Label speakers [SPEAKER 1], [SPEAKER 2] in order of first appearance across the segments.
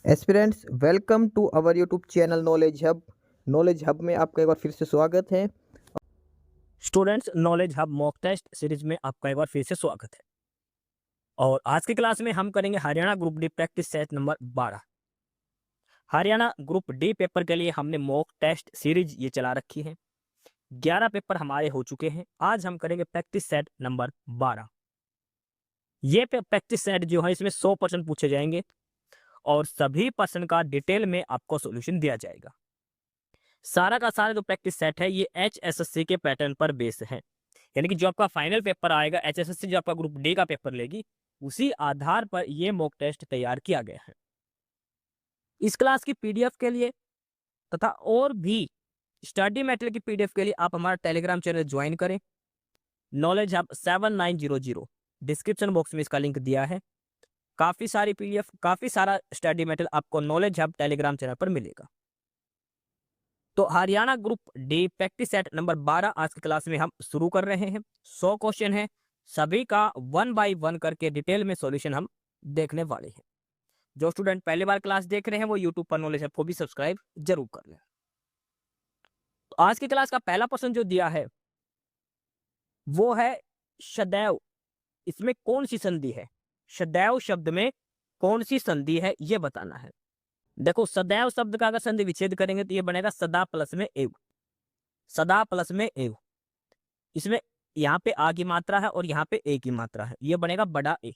[SPEAKER 1] Aspirants welcome to our YouTube channel knowledge hub में आपका एक बार फिर से स्वागत है।
[SPEAKER 2] Students, knowledge hub mock test series में आपका एक बार फिर से स्वागत है। और आज की क्लास में हम करेंगे Haryana group D practice set number 12। Haryana group D paper के लिए हमने मॉक टेस्ट सीरीज ये चला रखी है। 11 पेपर हमारे हो चुके हैं। आज हम करेंगे प्रैक्टिस सेट नंबर 12। ये प्रैक्टिस सेट जो है इसमें 100% पूछे जाएंगे और सभी प्रश्न का डिटेल में आपको सोल्यूशन दिया जाएगा। सारा का सारा जो प्रैक्टिस सेट है ये HSSC के पैटर्न पर बेस है, यानी कि जो आपका फाइनल पेपर आएगा HSSC जो आपका ग्रुप डी का पेपर लेगी उसी आधार पर ये मॉक टेस्ट तैयार किया गया है। इस क्लास की पीडीएफ के लिए तथा और भी स्टडी मटेरियल की पीडीएफ के लिए आप हमारा टेलीग्राम चैनल ज्वाइन करें। नॉलेज हब 7900 डिस्क्रिप्शन बॉक्स में इसका लिंक दिया है। काफी सारी पीडीएफ, काफी सारा स्टडी मटेरियल आपको नॉलेज हब टेलीग्राम चैनल पर मिलेगा। तो Haryana group D practice set number 12 आज की क्लास में हम शुरू कर रहे हैं। 100 क्वेश्चन है, सभी का 1 बाय 1 करके डिटेल में सॉल्यूशन हम देखने वाले हैं। जो स्टूडेंट पहली बार क्लास देख रहे हैं वो यूट्यूब पर नॉलेज हब को भी सब्सक्राइब जरूर कर लें। तो आज की क्लास का पहला प्रश्न जो दिया है वो है सदैव। इसमें कौन सी संधि है? सदैव शब्द में कौन सी संधि है ये बताना है। देखो, सदैव शब्द का अगर संधि विच्छेद करेंगे तो ये बनेगा सदा प्लस में एव। सदा प्लस में एव। इसमें यहाँ पे आ की मात्रा है और यहाँ पे ए की मात्रा है, ये बनेगा बड़ा ए।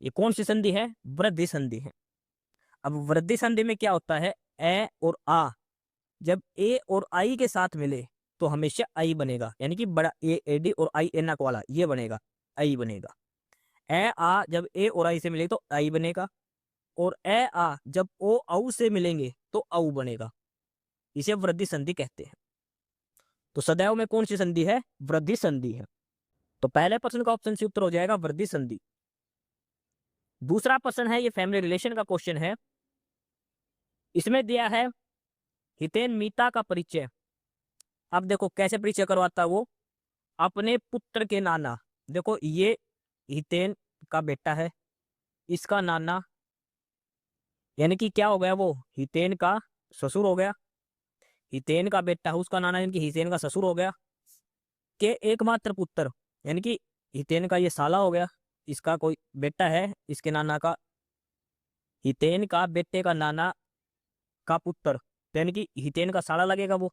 [SPEAKER 2] ये कौन सी संधि है? वृद्धि संधि है। अब वृद्धि संधि में क्या होता है? ए और आ जब ए और आई के साथ मिले तो हमेशा आई बनेगा, यानी कि बड़ा ए एडी और आई एनक वाला ये बनेगा, आई बनेगा। ए आ जब ए और आई से मिले तो आई बनेगा, और ए आ जब ओ औ से मिलेंगे तो औ बनेगा। इसे वृद्धि संधि कहते हैं। तो सदैव में कौन सी संधि है? वृद्धि संधि है। तो पहले प्रश्न का ऑप्शन सी उत्तर हो जाएगा वृद्धि संधि। दूसरा प्रश्न है, ये फैमिली रिलेशन का क्वेश्चन है। इसमें दिया है हितेन मीता का परिचय। अब देखो कैसे परिचय करवाता वो, अपने पुत्र के नाना। देखो ये हितेन का बेटा है, इसका नाना यानी कि क्या हो गया, वो हितेन का ससुर हो गया। हितेन का बेटा है, उसका नाना यानी कि हितेन का ससुर हो गया। के एकमात्र पुत्र यानी कि हितेन का ये साला हो गया। इसका कोई बेटा है, इसके नाना का, हितेन का बेटे का नाना का पुत्र यानी कि हितेन का साला लगेगा वो।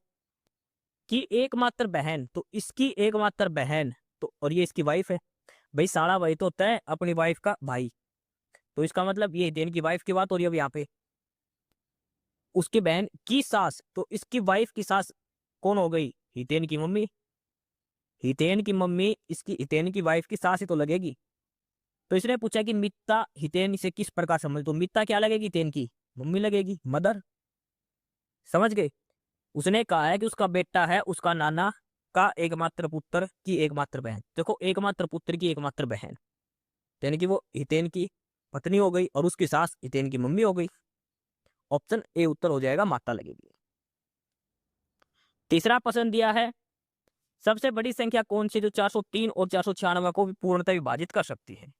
[SPEAKER 2] की एकमात्र बहन, तो इसकी एकमात्र बहन, तो और ये इसकी वाइफ है। भाई साला वही तो होता है अपनी वाइफ का भाई, तो इसका मतलब ये हितेन की वाइफ की बात हो रही है अब यहाँ पे। उसकी बहन की सास, तो इसकी वाइफ की सास कौन हो गई? हितेन की मम्मी। हितेन की मम्मी इसकी हितेन की वाइफ की सास ही तो लगेगी। तो इसने पूछा कि मित्ता हितेन से किस प्रकार संबंधित, तो मित्ता क्या लगेगी? हितेन की मम्मी लगेगी, मदर। समझ गए? उसने कहा है कि उसका बेटा है, उसका नाना का एकमात्र पुत्र की एकमात्र बहन। देखो एकमात्र पुत्र की एकमात्र बहन यानी कि वो हितेन की पत्नी हो गई और उसकी सास हितेन की मम्मी हो गई। ऑप्शन ए उत्तर हो जाएगा, माता लगेगी। तीसरा प्रश्न दिया है, सबसे बड़ी संख्या कौन सी जो 403 और 496 को भी पूर्णतः विभाजित कर सकती है?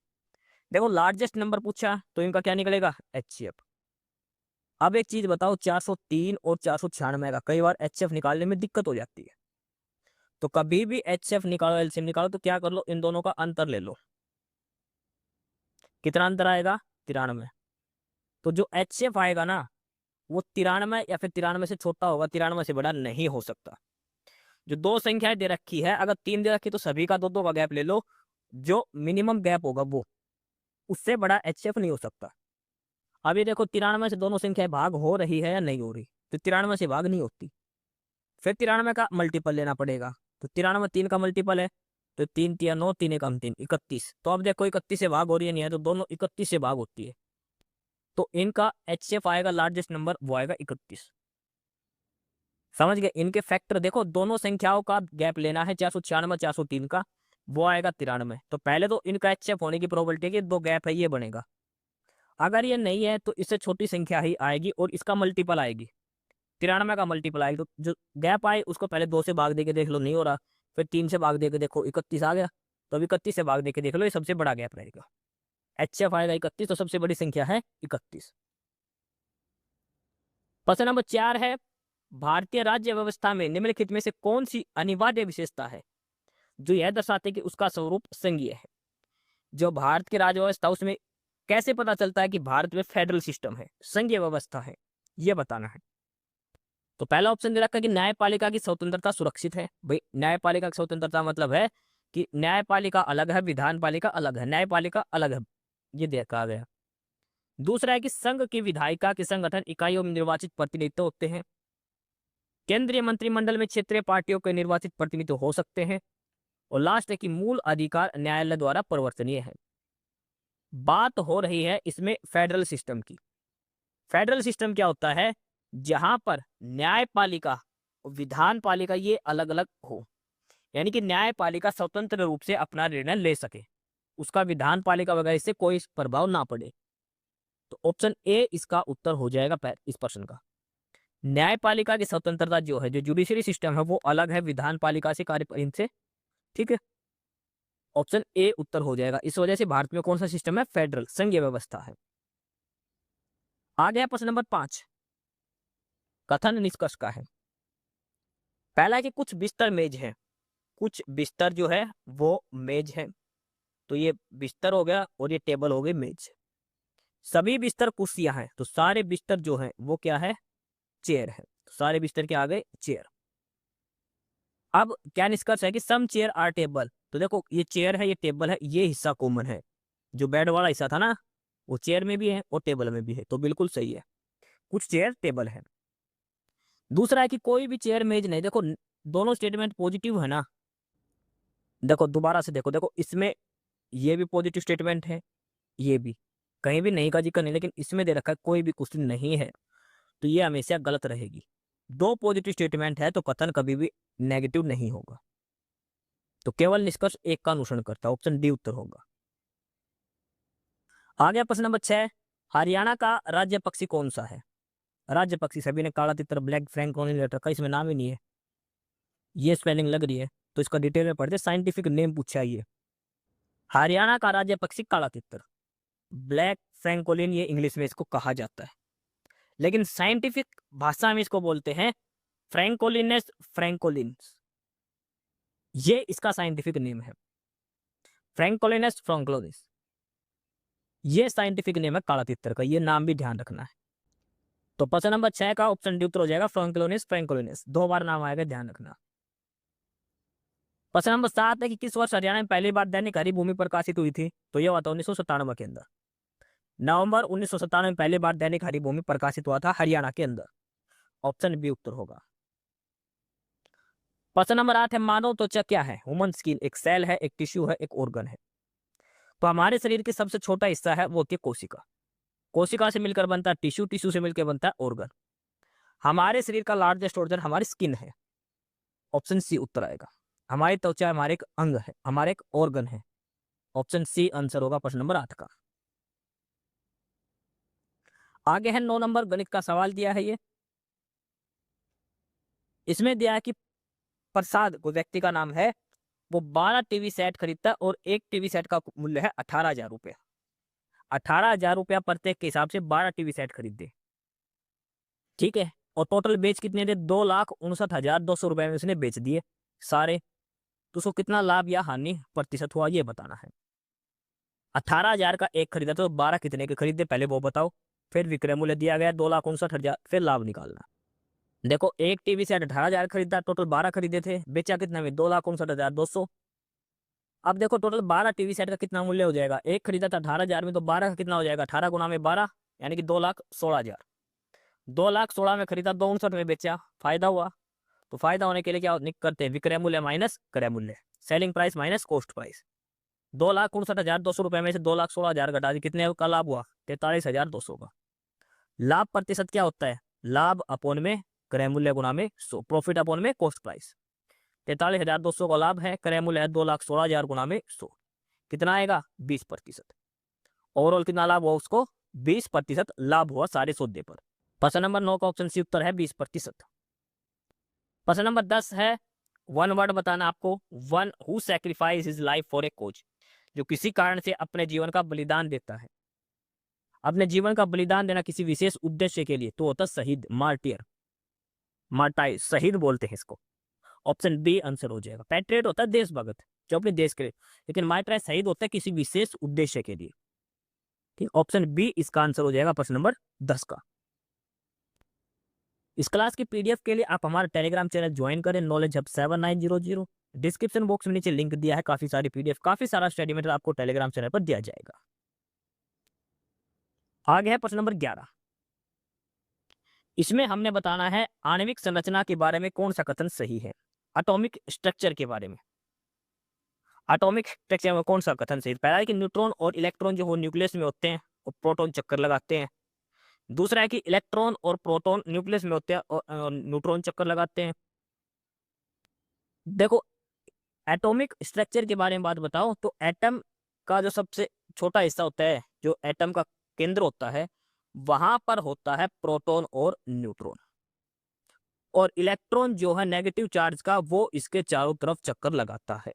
[SPEAKER 2] देखो लार्जेस्ट नंबर पूछा तो इनका क्या निकलेगा? HCF। अब एक चीज बताओ, 403 और 496 का कई बार HCF निकालने में दिक्कत हो जाती है। तो कभी भी HCF निकालो, एलसीएम निकालो तो क्या कर लो, इन दोनों का अंतर ले लो। कितना अंतर आएगा? 93। तो जो HCF आएगा ना वो 93 या फिर 93 से छोटा होगा, 93 से बड़ा नहीं हो सकता। जो दो संख्याएं दे रखी है, अगर 3 दे रखी तो सभी का 2-2 का गैप ले लो, जो मिनिमम गैप होगा वो, उससे बड़ा HCF नहीं हो सकता। अब ये देखो 93 से दोनों संख्याएं भाग हो रही है या नहीं हो रही, तो 93 से भाग नहीं होती। फिर 93 का मल्टीपल लेना पड़ेगा, तो 93 3 का मल्टीपल है, तो 3 3 9, 3 1 हम 3 31। तो अब देखो 31 से भाग हो रही है नहीं है, तो दोनों 31 से भाग होती है। तो इनका HCF आएगा लार्जेस्ट नंबर, वो आएगा 31। समझ गए? इनके फैक्टर देखो, दोनों संख्याओं का गैप लेना है, 496 403 का, वो आएगा 93। तो पहले तो इनका HCF होने की प्रोबेबिलिटी है कि दो गैप है, ये बनेगा। अगर ये नहीं है तो इससे छोटी संख्या ही आएगी और इसका मल्टीपल आएगी, 93 का मल्टीपल आएगी। तो जो गैप आए उसको पहले 2 से भाग देके देख लो, नहीं हो रहा, फिर 3 से भाग देके देखो 31 आ गया, तो अब 31 से भाग देके देख लो, ये सबसे बड़ा गैप रहेगा। HCF आएगा 31, तो सबसे बड़ी संख्या है 31। प्रश्न नंबर 4 है, भारतीय राज्य व्यवस्था में निम्नलिखित में से कौन सी अनिवार्य विशेषता है जो यह दर्शाते कि उसका स्वरूप संघीय है। जो भारत की राज्य व्यवस्था, उसमें कैसे पता चलता है कि भारत में फेडरल सिस्टम है, संघीय व्यवस्था है, यह बताना है। तो पहला ऑप्शन दे रखा है कि न्यायपालिका की स्वतंत्रता सुरक्षित है। भाई न्यायपालिका की स्वतंत्रता मतलब है कि न्यायपालिका अलग है, विधानपालिका अलग है, न्यायपालिका अलग है, ये देखा गया। दूसरा है कि संघ की विधायिका के संगठन इकाइयों में निर्वाचित प्रतिनिधित्व होते हैं। केंद्रीय मंत्रिमंडल में क्षेत्रीय पार्टियों के निर्वाचित प्रतिनिधित्व हो सकते हैं। और लास्ट है कि मूल अधिकार न्यायालय द्वारा परिवर्तनीय है। बात हो रही है इसमें फेडरल सिस्टम की। फेडरल सिस्टम क्या होता है, जहां पर न्यायपालिका और विधानपालिका ये अलग अलग हो, यानी कि न्यायपालिका स्वतंत्र रूप से अपना निर्णय ले सके, उसका विधानपालिका वगैरह से कोई प्रभाव ना पड़े। तो ऑप्शन ए इसका उत्तर हो जाएगा इस प्रश्न का। न्यायपालिका की स्वतंत्रता जो है, जो जुडिशरी सिस्टम है, वो अलग है विधानपालिका से, कार्यपालिका से। ठीक है, ऑप्शन ए उत्तर हो जाएगा। इस वजह से भारत में कौन सा सिस्टम है, फेडरल, संघीय व्यवस्था है। आ गया प्रश्न नंबर 5, कथन निष्कर्ष का है। पहला है कि कुछ बिस्तर मेज है, कुछ बिस्तर जो है वो मेज है। तो ये बिस्तर हो गया और ये टेबल हो गई मेज। सभी बिस्तर कुर्सियां हैं, तो सारे बिस्तर जो है वो क्या है, चेयर है। तो सारे बिस्तर के आ गए चेयर। अब क्या निष्कर्ष है कि सम चेयर आर टेबल। तो देखो ये चेयर है, ये टेबल है, ये हिस्सा कॉमन है। जो बेड वाला हिस्सा था ना, वो चेयर में भी है और टेबल में भी है, तो बिल्कुल सही है, कुछ चेयर टेबल है। दूसरा है कि कोई भी चेयर मेज नहीं। देखो दोनों स्टेटमेंट पॉजिटिव है ना, देखो दोबारा से देखो, देखो इसमें ये भी पॉजिटिव स्टेटमेंट है, ये भी, कहीं भी नहीं का जिक्र नहीं, लेकिन इसमें दे रखा है कोई भी क्वेश्चन नहीं है, तो ये हमेशा गलत रहेगी। दो पॉजिटिव स्टेटमेंट है तो कथन कभी भी नेगेटिव नहीं होगा। तो केवल निष्कर्ष एक का अनुसरण करता है, ऑप्शन डी उत्तर होगा। आ गया प्रश्न नंबर 6, हरियाणा का राज्य पक्षी कौन सा है। राज्य पक्षी सभी ने काला तितर, ब्लैक फ्रैंकोलिन ले रखा, इसमें नाम ही नहीं है, ये स्पेलिंग लग रही है, तो इसका डिटेल में पढ़ते, साइंटिफिक नेम पूछा है ये। हरियाणा का राज्य पक्षी काला तितर, ब्लैक फ्रैंकोलिन, ये इंग्लिश में इसको कहा जाता है, लेकिन साइंटिफिक भाषा में इसको बोलते हैं फ्रैंकोलिनस फ्रैंकोलिन्स, ये इसका साइंटिफिक नेम है, फ्रैंकोलिनस फ्रैंकोलिन्स, ये साइंटिफिक नेम है काला तितर का, ये नाम भी ध्यान रखना है। तो प्रश्न नंबर 6 का ऑप्शन डी उत्तर हो जाएगा फ्रैंकोलिनस फ्रैंकोलिनस, 2 बार नाम आएगा, ध्यान रखना। प्रश्न नंबर 7 है कि किस वर्ष हरियाणा में पहली बार दैनिक हरी भूमि प्रकाशित हुई थी। तो ये हुआ था 1997 के अंदर, नवंबर 1997 में पहली बार दैनिक हरी भूमि प्रकाशित हुआ था हरियाणा के अंदर, ऑप्शन बी उत्तर होगा। प्रश्न नंबर 8 है, मानव त्वचा क्या है। ह्यूमन स्किन एक सेल है, एक टिश्यू है, एक ऑर्गन है। तो हमारे शरीर के सबसे छोटा हिस्सा है वो होती है कोशिका, कोशिका से मिलकर बनता है टिश्यू, टिश्यू से मिलकर बनता है ऑर्गन। हमारे शरीर का लार्जेस्ट ऑर्गन हमारी स्किन है, ऑप्शन सी उत्तर आएगा। हमारी त्वचा हमारे एक अंग है, हमारे एक ऑर्गन है, ऑप्शन सी आंसर होगा प्रश्न नंबर 8 का। आगे है 9 नंबर, गणित का सवाल दिया है ये। इसमें दिया है कि प्रसाद को व्यक्ति का नाम है, वो 12 टीवी सेट खरीदता है और एक टीवी सेट का मूल्य है 18,000 रुपया। 18,000 रुपया प्रत्येक के हिसाब से 12 टीवी सेट खरीदे, ठीक है। और टोटल बेच कितने थे, 2,59,200 रुपए में उसने बेच दिए सारे। तो उसको कितना लाभ या हानि प्रतिशत हुआ ये बताना है। 18,000 का एक खरीदा तो 12 कितने के खरीदे पहले वो बताओ, फिर विक्रय मूल्य दिया गया 2,59,000, फिर लाभ निकालना। देखो एक टीवी सेट 18,000 खरीदा, टोटल 12 खरीदे थे, बेचा कितना में 2,59,200। अब देखो टोटल 12 टीवी सेट का कितना मूल्य हो जाएगा, एक खरीदा था 18,000 में, तो 12 का कितना हो जाएगा, 18 गुना में 12, यानी कि 2,16,000। 2,16,000 में खरीदा, 2,59 में बेचा, फायदा हुआ। तो फायदा होने के लिए क्या करते हैं, विक्रय मूल्य माइनस क्रय मूल्य, selling price minus cost price. 2,59,200 रुपए में से 2,16,000 घटा दी, कितने का लाभ हुआ, 43,200 का। लाभ प्रतिशत क्या होता है, लाभ अपोन में क्रय मूल्य गुणा में 100, प्रॉफिट अपोन में कॉस्ट प्राइस। 43,200 का लाभ है, क्रय मूल्य है 2,16,000 गुणा में 100, कितना आएगा 20%। ओवरऑल कितना लाभ हुआ उसको, 20% लाभ हुआ सारे सौदे पर। प्रश्न नंबर 9 का ऑप्शन सी उत्तर है 20%। प्रश्न नंबर 10 है, वन वर्ड बताना आपको, one who sacrifice his life for a cause, जो किसी कारण से अपने जीवन का बलिदान देता है। अपने जीवन का बलिदान देना किसी विशेष उद्देश्य के लिए तो होता है शहीद, मार्टियर, मार्टाई, शहीद बोलते हैं इसको। ऑप्शन बी आंसर हो जाएगा। पैट्रियट होता है देशभक्त, जो अपने देश के लिए, लेकिन मार्टाई शहीद होता है किसी विशेष उद्देश्य के लिए। ठीक, ऑप्शन बी इसका आंसर हो जाएगा प्रश्न नंबर 10 का। इस क्लास की पीडीएफ के लिए आप हमारा टेलीग्राम चैनल ज्वाइन करें, नॉलेज हब 7900। डिस्क्रिप्शन बॉक्स में नीचे लिंक दिया है, काफी सारी पीडीएफ, काफी सारा स्टडी मटेरियल आपको टेलीग्राम चैनल पर दिया जाएगा। आगे है प्रश्न नंबर 11। इसमें हमने बताना है आणविक संरचना के बारे में कौन सा कथन सही है। एटॉमिक स्ट्रक्चर के बारे में, एटॉमिक स्ट्रक्चर में कौन सा कथन सही है। पहला है कि न्यूट्रॉन और इलेक्ट्रॉन जो हो न्यूक्लियस में होते हैं और प्रोटॉन चक्कर लगाते हैं। दूसरा है कि इलेक्ट्रॉन और प्रोटॉन न्यूक्लियस में होते हैं और न्यूट्रॉन चक्कर लगाते हैं। देखो, एटॉमिक स्ट्रक्चर के बारे में बात बताओ तो एटम का जो सबसे छोटा हिस्सा होता है, जो एटम का केंद्र होता है, वहां पर होता है प्रोटॉन और न्यूट्रॉन, और इलेक्ट्रॉन जो है नेगेटिव चार्ज का, वो इसके चारों तरफ चक्कर लगाता है।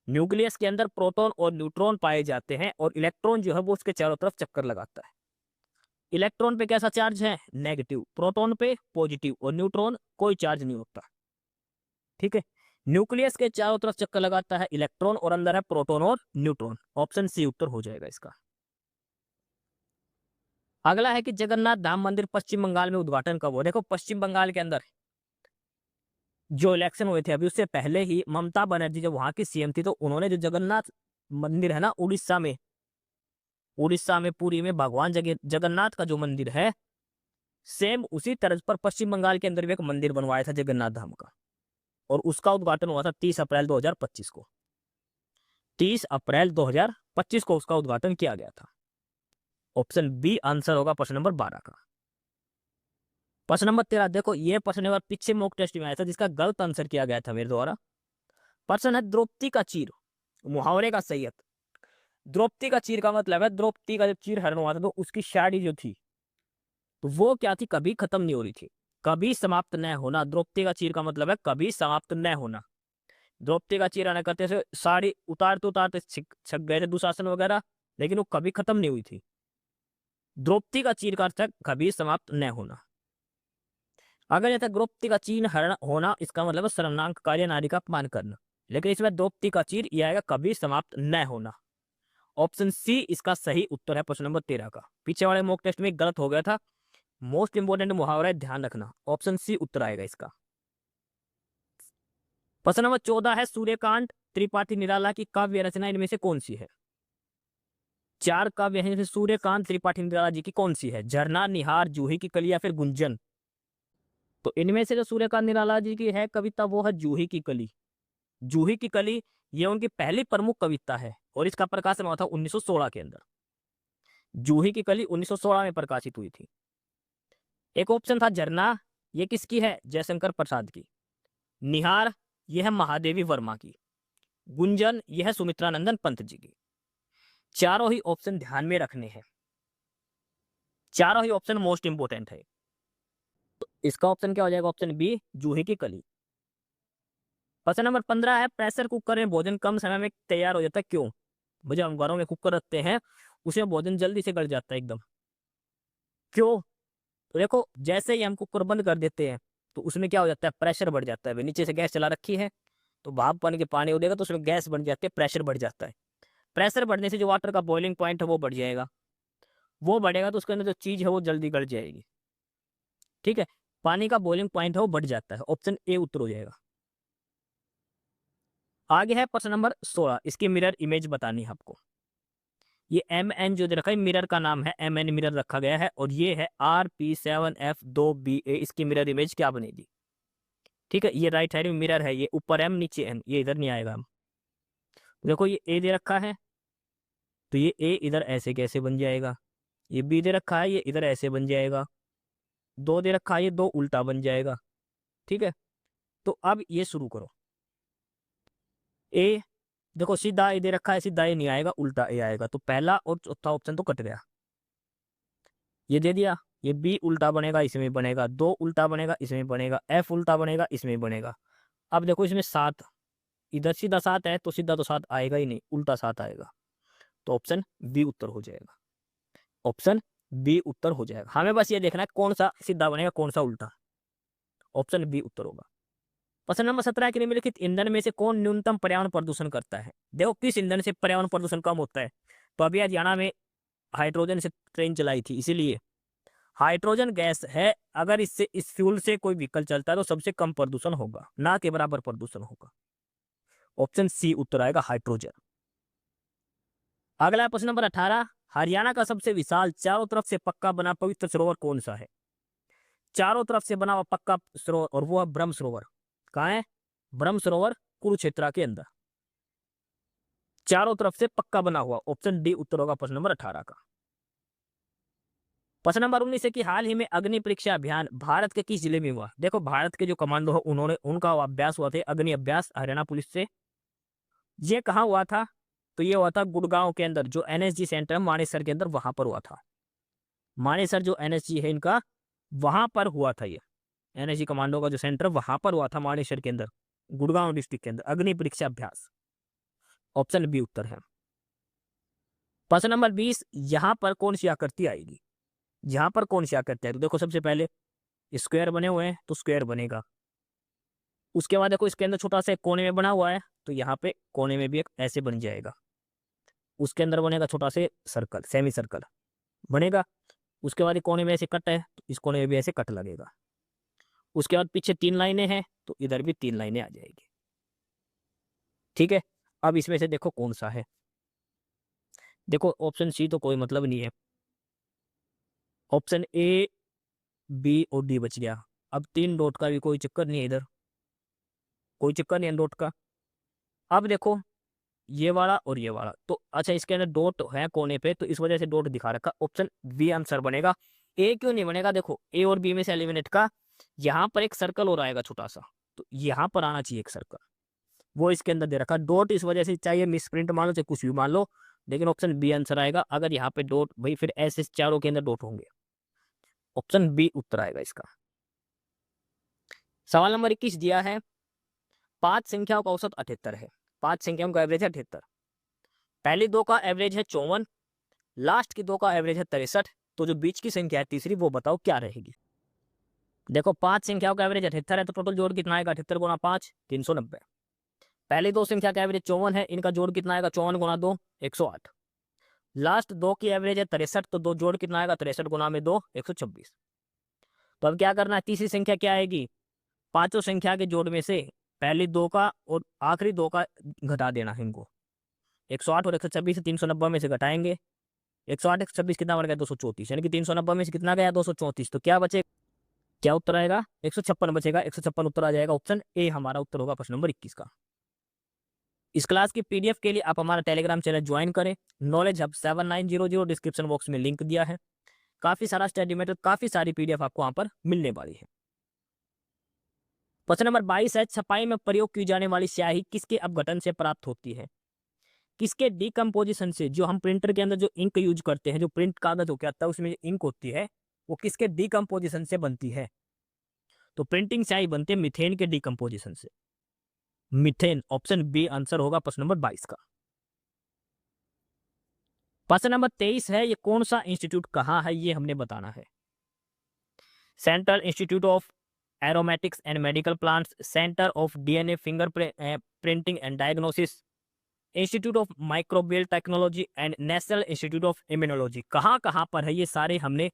[SPEAKER 2] न्यूक्लियस के अंदर प्रोटॉन और न्यूट्रॉन पाए जाते हैं और इलेक्ट्रॉन जो है वो उसके चारों तरफ चक्कर लगाता है। इलेक्ट्रॉन पे कैसा चार्ज है, नेगेटिव, प्रोटॉन पे पॉजिटिव, और न्यूट्रॉन कोई चार्ज नहीं होता। ठीक है, न्यूक्लियस के चारों तरफ चक्कर लगाता है इलेक्ट्रॉन और अंदर है प्रोटॉन और न्यूट्रॉन। ऑप्शन सी उत्तर हो जाएगा इसका। अगला है कि जगन्नाथ धाम मंदिर पश्चिम बंगाल में उद्घाटन कब हुआ। देखो, पश्चिम बंगाल के अंदर जो इलेक्शन हुए थे अभी, उससे पहले ही ममता बनर्जी जब वहां की सीएम थी, तो उन्होंने जो जगन्नाथ मंदिर है ना उड़ीसा में पुरी में भगवान जगन्नाथ का जो मंदिर है, सेम उसी तर्ज पर पश्चिम बंगाल के अंदर भी एक मंदिर बनवाया था जगन्नाथ धाम का, और उसका उद्घाटन हुआ था 30 अप्रैल 2025 को। 30 अप्रैल 2025 को उसका उद्घाटन किया गया था। ऑप्शन बी आंसर होगा प्रश्न नंबर 12 का। प्रश्न नंबर 13, देखो ये प्रश्न नंबर पीछे मॉक टेस्ट में आया था जिसका गलत आंसर किया गया था मेरे द्वारा। प्रश्न है द्रौपदी का चीर मुहावरे का सही अर्थ। द्रौपदी का चीर का मतलब है, द्रौपदी का जब चीर हरण हुआ था तो उसकी साड़ी जो थी तो वो क्या थी, कभी खत्म नहीं हो रही थी, कभी समाप्त न होना। द्रौपदी का चीर का मतलब है कभी समाप्त न होना। द्रौपदी का चीर आने करते से साड़ी उतारते उतारते छक गए थे दुशासन वगैरह, लेकिन वो कभी खत्म नहीं हुई थी। द्रौपदी का चीर का अर्थ है कभी समाप्त न होना। अगर यह द्रौपदी का चीर हरण होना, इसका मतलब है शर्मनाक कार्य, नारी का अपमान करना, लेकिन इसमें द्रौपदी का चीर यह आएगा कभी समाप्त न होना। ऑप्शन सी इसका सही उत्तर है प्रश्न नंबर 13 का। पीछे वाले मॉक टेस्ट में गलत हो गया था, मोस्ट इंपोर्टेंट मुहावरा है, ध्यान रखना। ऑप्शन सी उत्तर आएगा इसका। प्रश्न नंबर 14 है सूर्यकांत त्रिपाठी निराला की काव्य रचना इनमें से कौन सी है। 4 काव्य हैं, सूर्यकांत त्रिपाठी निराला जी की कौन सी है। झरना, निहार, जूही की कली या फिर गुंजन। तो इनमें से जो सूर्यकांत निराला जी की है कविता वो है जूही की कली। जूही की कली ये उनकी पहली प्रमुख कविता है और इसका प्रकाशन हुआ था 1916 के अंदर। जूही की कली 1916 में प्रकाशित हुई थी। एक ऑप्शन था झरना, ये किसकी है, जयशंकर प्रसाद की। निहार यह है महादेवी वर्मा की। गुंजन यह है सुमित्रा नंदन पंत जी की। चारों ही ऑप्शन ध्यान में रखने हैं, चारों ही ऑप्शन मोस्ट इंपोर्टेंट है। तो इसका ऑप्शन क्या हो जाएगा, ऑप्शन बी जूही की कली। प्रश्न नंबर 15 है प्रेशर कुकर में भोजन कम समय में तैयार हो जाता है, क्यों। मुझे हम घरों में कुकर रखते हैं, उसमें भोजन जल्दी से गल जाता है एकदम, क्यों। तो देखो, जैसे ही हम कुकर बंद कर देते हैं तो उसमें क्या हो जाता है, प्रेशर बढ़ जाता है। नीचे से गैस चला रखी है तो भाप बन के पानी उड़ेगा तो उसमें गैस बन जाती है, प्रेशर बढ़ जाता है। प्रेशर बढ़ने से जो वाटर का बॉइलिंग पॉइंट है वो बढ़ जाएगा, वो बढ़ेगा तो उसके अंदर जो चीज है वो जल्दी गल जाएगी। ठीक है, पानी का बॉइलिंग पॉइंट है वो बढ़ जाता है। ऑप्शन ए उत्तर हो जाएगा। आगे है प्रश्न नंबर 16, इसकी मिरर इमेज बतानी है आपको। ये MN जो दे रखा है मिरर का नाम है, MN मिरर रखा गया है, और ये है RP7F2BA। इसकी मिरर इमेज क्या बनेगी। ठीक है, ये राइट हैंड मिरर है, ये ऊपर M नीचे N, ये इधर नहीं आएगा। हम देखो ये A दे रखा है तो ये A इधर ऐसे कैसे बन जाएगा, ये B दे रखा है ये इधर ऐसे बन जाएगा, 2 दे रखा है ये 2 उल्टा बन जाएगा। ठीक है, तो अब ये शुरू करो। ए देखो सीधा ए दे रखा है, सीधा ए नहीं आएगा, उल्टा ए आएगा, तो पहला और चौथा ऑप्शन तो कट गया। ये दे दिया, ये बी उल्टा बनेगा इसमें बनेगा, 2 उल्टा बनेगा इसमें बनेगा, एफ उल्टा बनेगा इसमें बनेगा। अब देखो इसमें 7, इधर सीधा 7 है तो सीधा तो 7 आएगा ही नहीं, उल्टा 7 आएगा, तो ऑप्शन बी उत्तर हो जाएगा। ऑप्शन बी उत्तर हो जाएगा। हमें बस ये देखना है कौन सा सीधा बनेगा कौन सा उल्टा। ऑप्शन बी उत्तर होगा। प्रश्न नंबर 17 के निम्नलिखित ईंधन में से कौन न्यूनतम पर्यावरण प्रदूषण करता है। देखो किस ईंधन से पर्यावरण प्रदूषण कम होता है। तो अभी हरियाणा में हाइड्रोजन से ट्रेन चलाई थी, इसीलिए हाइड्रोजन गैस है। अगर इससे इस फ्यूल से कोई व्हीकल चलता है तो सबसे कम प्रदूषण होगा, ना के बराबर प्रदूषण होगा। ऑप्शन सी उत्तर आएगा हाइड्रोजन। अगला प्रश्न नंबर 18, हरियाणा का सबसे विशाल चारों तरफ से पक्का बना पवित्र सरोवर कौन सा है। चारों तरफ से बना हुआ पक्का सरोवर, और वो है ब्रह्म सरोवर। कहाँ है? ब्रह्म सरोवर कुरुक्षेत्र के अंदर, चारों तरफ से पक्का बना हुआ। ऑप्शन डी उत्तर होगा प्रश्न नंबर 18 का। प्रश्न नंबर 19 है कि हाल ही में अग्नि परीक्षा अभियान भारत के किस जिले में हुआ। देखो भारत के जो कमांडो है उन्होंने उनका अभ्यास हुआ था, अग्नि अभ्यास हरियाणा पुलिस से। ये कहाँ हुआ था? तो ये हुआ था गुड़गांव के अंदर, जो एनएसजी सेंटर है मानेसर के अंदर, वहां पर हुआ था। मानेसर जो एनएसजी है इनका, वहां पर हुआ था। ये एनएसजी कमांडो का जो सेंटर वहां पर हुआ था मानेसर के अंदर, गुड़गांव डिस्ट्रिक्ट के अंदर, अग्नि परीक्षा अभ्यास। ऑप्शन बी उत्तर है। प्रश्न नंबर 20, यहाँ पर कौन सी आकृति आएगी। यहाँ पर कौन सी आकृति है? तो देखो सबसे पहले स्क्वायर बने हुए हैं तो स्क्वायर बनेगा। उसके बाद देखो इसके अंदर छोटा सा कोने में बना हुआ है, तो यहाँ पे कोने में भी एक ऐसे बन जाएगा। उसके अंदर बनेगा छोटा से सर्कल, सेमी सर्कल बनेगा। उसके बाद कोने में ऐसे कट है तो इस कोने में भी ऐसे कट लगेगा। उसके बाद पीछे 3 लाइनें हैं तो इधर भी 3 लाइनें आ जाएगी। ठीक है, अब इसमें से देखो कौन सा है। देखो ऑप्शन सी तो कोई मतलब नहीं है, ऑप्शन ए बी और डी बच गया। अब 3 डॉट का भी कोई चक्कर नहीं है, इधर कोई चक्कर नहीं है डॉट का। अब देखो ये वाला और ये वाला, तो अच्छा इसके अंदर डॉट है कोने पे तो इस वजह से डॉट दिखा रखा। ऑप्शन बी आंसर बनेगा। ए क्यों नहीं बनेगा? देखो ए और बी में से एलिमिनेट का यहाँ पर एक सर्कल और आएगा छोटा सा, तो यहाँ पर आना चाहिए एक सर्कल, वो इसके अंदर दे रखा डॉट। इस वजह से चाहे मिस प्रिंट मान लो चाहे कुछ भी मान लो, लेकिन ऑप्शन बी आंसर आएगा। अगर यहाँ पे डॉट भाई फिर ऐसे चारों के अंदर डॉट होंगे। ऑप्शन बी उत्तर आएगा इसका। सवाल नंबर 21 दिया है, 5 संख्याओं का औसत 78 है। 5 संख्याओं का एवरेज है 78। पहली 2 का एवरेज है 54, लास्ट की 2 का एवरेज है 63। तो जो बीच की संख्या है तीसरी, वो बताओ क्या रहेगी। देखो 5 संख्याओं का एवरेज 78 है तो टोटल जोड़ कितना आएगा? 78 गुना 5 390। पहली 2 संख्या का एवरेज 54 है, इनका जोड़ कितना आएगा? 54 गुना 2 108। लास्ट 2 की एवरेज है 63, तो 2 जोड़ कितना आएगा? 63 गुना में 2 126। तो अब क्या करना है? तीसरी संख्या क्या आएगी? पांचों संख्या के जोड़ में से पहली 2 का और आखिरी 2 का घटा देना है इनको। 108 और 126 से 390 में से घटाएंगे। 108 126 कितना बन गया? 234, यानी कि 390 में से कितना गया? 234। तो क्या बचे? क्या उत्तर आएगा? 156 बचेगा। 156 उत्तर आ जाएगा। ऑप्शन ए हमारा उत्तर होगा प्रश्न नंबर 21 का। इस क्लास की पीडीएफ के लिए आप हमारा टेलीग्राम चैनल ज्वाइन करें, नॉलेज हब 7900, डिस्क्रिप्शन बॉक्स में लिंक दिया है। काफी सारा स्टडी मटेरियल, काफी सारी पीडीएफ आपको वहां पर मिलने वाली है। प्रश्न नंबर 22 है, छपाई में प्रयोग की जाने वाली स्याही किसके अपघटन से प्राप्त होती है? किसके डिकम्पोजिशन से? जो हम प्रिंटर के अंदर जो इंक यूज करते हैं, जो प्रिंट कागज होकर आता है उसमें इंक होती है, वो किसके डिकम्पोजिशन से बनती है? तो प्रिंटिंग स्याही बनती है मीथेन के डिकम्पोजिशन से। मीथेन, ऑप्शन बी आंसर होगा प्रश्न नंबर 22 का। प्रश्न नंबर 23 है, ये कौन सा इंस्टीट्यूट कहाँ है ये हमने बताना है। Central institute of aromatics and medical plants, centre of DNA finger printing and diagnosis, institute of microbial technology and national institute of immunology. कहाँ कहाँ पर है ये सारे? हमने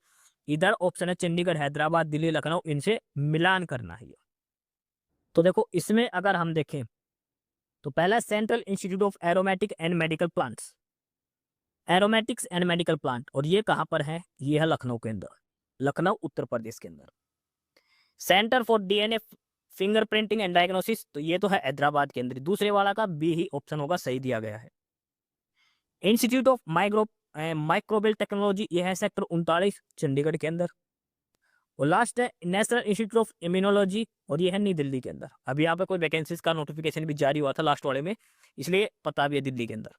[SPEAKER 2] इधर ऑप्शन है चंडीगढ़, हैदराबाद, दिल्ली, लखनऊ, इनसे मिलान करना है। तो देखो इसमें अगर हम देखें तो पहला central institute of aromatic and medical plants, aromatics and medical plant, और ये कहाँ पर है? ये है लखनऊ के अंदर, लखनऊ उत्तर प्रदेश के अंदर। Centre for DNA finger printing and diagnosis, तो ये तो है हैदराबाद के अंदर। दूसरे वाला का बी ही ऑप्शन होगा, सही दिया गया है। इंस्टीट्यूट ऑफ माइक्रोबियल टेक्नोलॉजी, ये है सेक्टर 39 चंडीगढ़ के अंदर। और लास्ट है नेशनल इंस्टीट्यूट ऑफ इम्यूनोलॉजी, और ये है नई दिल्ली के अंदर। अभी यहाँ पे कोई वैकेंसीज का नोटिफिकेशन भी जारी हुआ था लास्ट वाले में, इसलिए पता भी है दिल्ली के अंदर।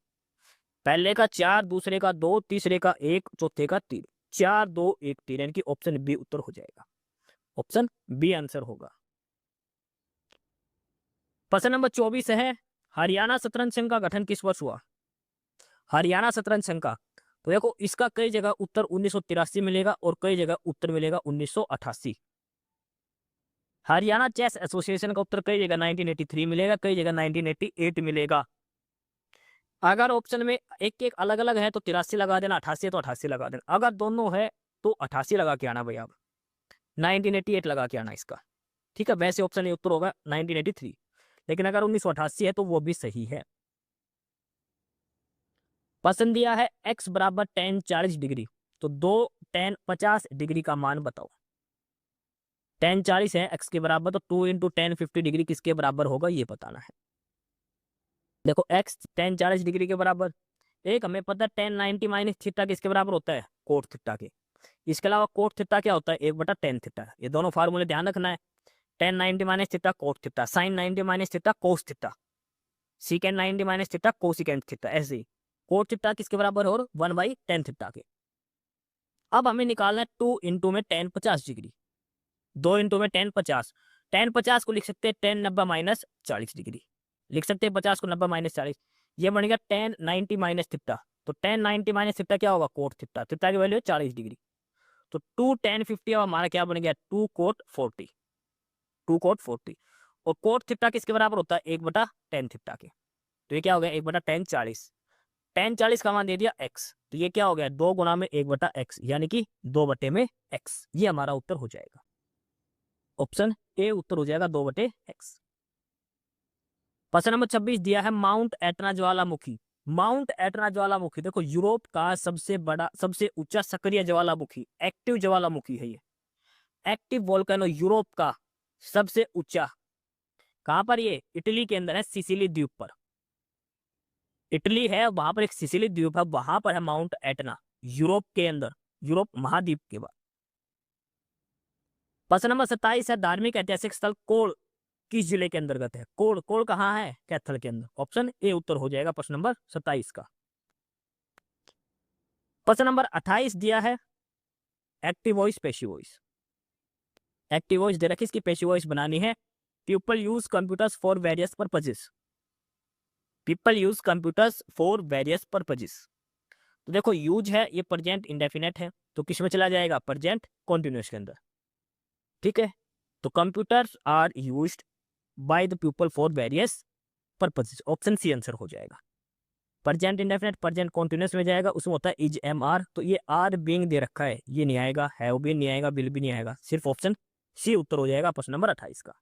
[SPEAKER 2] पहले का 4, दूसरे का 2, तीसरे का 1, चौथे का 3, 4 2 1 3, यानी कि ऑप्शन बी उत्तर हो जाएगा। ऑप्शन बी आंसर होगा। प्रश्न नंबर 24 है, हरियाणा शतरंज संघ का गठन किस वर्ष हुआ? हरियाणा शतरंज संघ का, तो देखो इसका कई जगह उत्तर 1983 मिलेगा और कई जगह उत्तर मिलेगा 1988। हरियाणा चेस एसोसिएशन का उत्तर कई जगह 1983 मिलेगा, कई जगह 1988 मिलेगा। अगर ऑप्शन में एक एक अलग अलग है तो 83 लगा देना, 88 है तो 88 लगा देना। अगर दोनों है तो 88 लगा के आना भैया, 1988 लगा के आना इसका। ठीक है, वैसे ऑप्शन ए उत्तर होगा 1983, लेकिन अगर 1988 है तो वो भी सही है। पसंद दिया है x बराबर tan 40 डिग्री, तो 2 tan 50 डिग्री का मान बताओ। tan 40 है x के बराबर, तो 2 इंटू tan 50 डिग्री किसके बराबर होगा ये बताना है। देखो x tan 40 डिग्री के बराबर, एक हमें पता है tan 90 माइनस थीटा किसके बराबर होता है, कोट थीटा के। इसके अलावा कोट थीटा क्या होता है, 1/tan थीटा। ये दोनों फार्मूले ध्यान रखना है, tan 90 minus theta cot theta, sin 90 minus theta cos theta, secant 90 minus theta cosecant theta. ऐसे ही कोट थीटा किसके बराबर है, और 1/tan थीटा के। अब हमें निकालना है 2 इंटू में tan 50 डिग्री, 2 इंटू में tan 50। tan 50 को लिख सकते हैं tan 90 माइनस 40 डिग्री, लिख सकते हैं 50 को 90 माइनस 40। ये बनेगा tan 90 माइनस थीटा, तो tan 90 माइनस थीटा क्या होगा, कोट थीटा। थीटा की वैल्यू है 40 डिग्री, तो 2 tan 50 अब हमारा क्या बन गया, 2 कोट 40, 2 कोट 40। और कोट थीटा किसके बराबर होता है, 1/tan थीटा के। तो ये क्या हो गया, 1/tan 40। tan 40 का मान दे दिया x, तो ये क्या हो गया, 2 गुना में 1/x, यानी कि 2/x। ये हमारा उत्तर हो जाएगा, ऑप्शन ए उत्तर हो जाएगा 2/x। प्रश्न नंबर 26 दिया है माउंट एटना ज्वालामुखी। माउंट एटना ज्वालामुखी देखो यूरोप का सबसे बड़ा, सबसे ऊंचा सक्रिय ज्वालामुखी, एक्टिव ज्वालामुखी है ये, एक्टिव वोल्केनो यूरोप का सबसे ऊंचा। कहां पर, ये इटली के अंदर है, सिसिली द्वीप पर। इटली है, वहां पर एक सिसिली द्वीप है, वहां पर है माउंट एटना, यूरोप के अंदर, यूरोप महाद्वीप के बाद। प्रश्न नंबर 27 है धार्मिक ऐतिहासिक स्थल कोल किस जिले के अंतर्गत है। कोल, कोल कहाँ है, कैथल के अंदर। ऑप्शन ए उत्तर हो जाएगा प्रश्न नंबर 27 का। प्रश्न नंबर 28 दिया है active voice passive voice. Active voice दे रखी, इसकी पैसिव वॉइस बनानी है। People use computers for various purposes, people use computers for various purposes. तो देखो यूज है, ये प्रेजेंट इंडेफिनेट है, तो किस में चला जाएगा, प्रेजेंट कॉन्टिन्यूअस के अंदर। ठीक है, तो computers are used by the people for various purposes, option C answer हो जाएगा। प्रेजेंट इंडेफिनेट प्रेजेंट कॉन्टिन्यूअस में जाएगा, उसमें होता है इज एम आर, तो ये आर बीइंग दे रखा है, ये नहीं आएगा, हैव बीन नहीं आएगा, विल भी नहीं आएगा, सिर्फ ऑप्शन सी उत्तर हो जाएगा प्रश्न नंबर 28 का।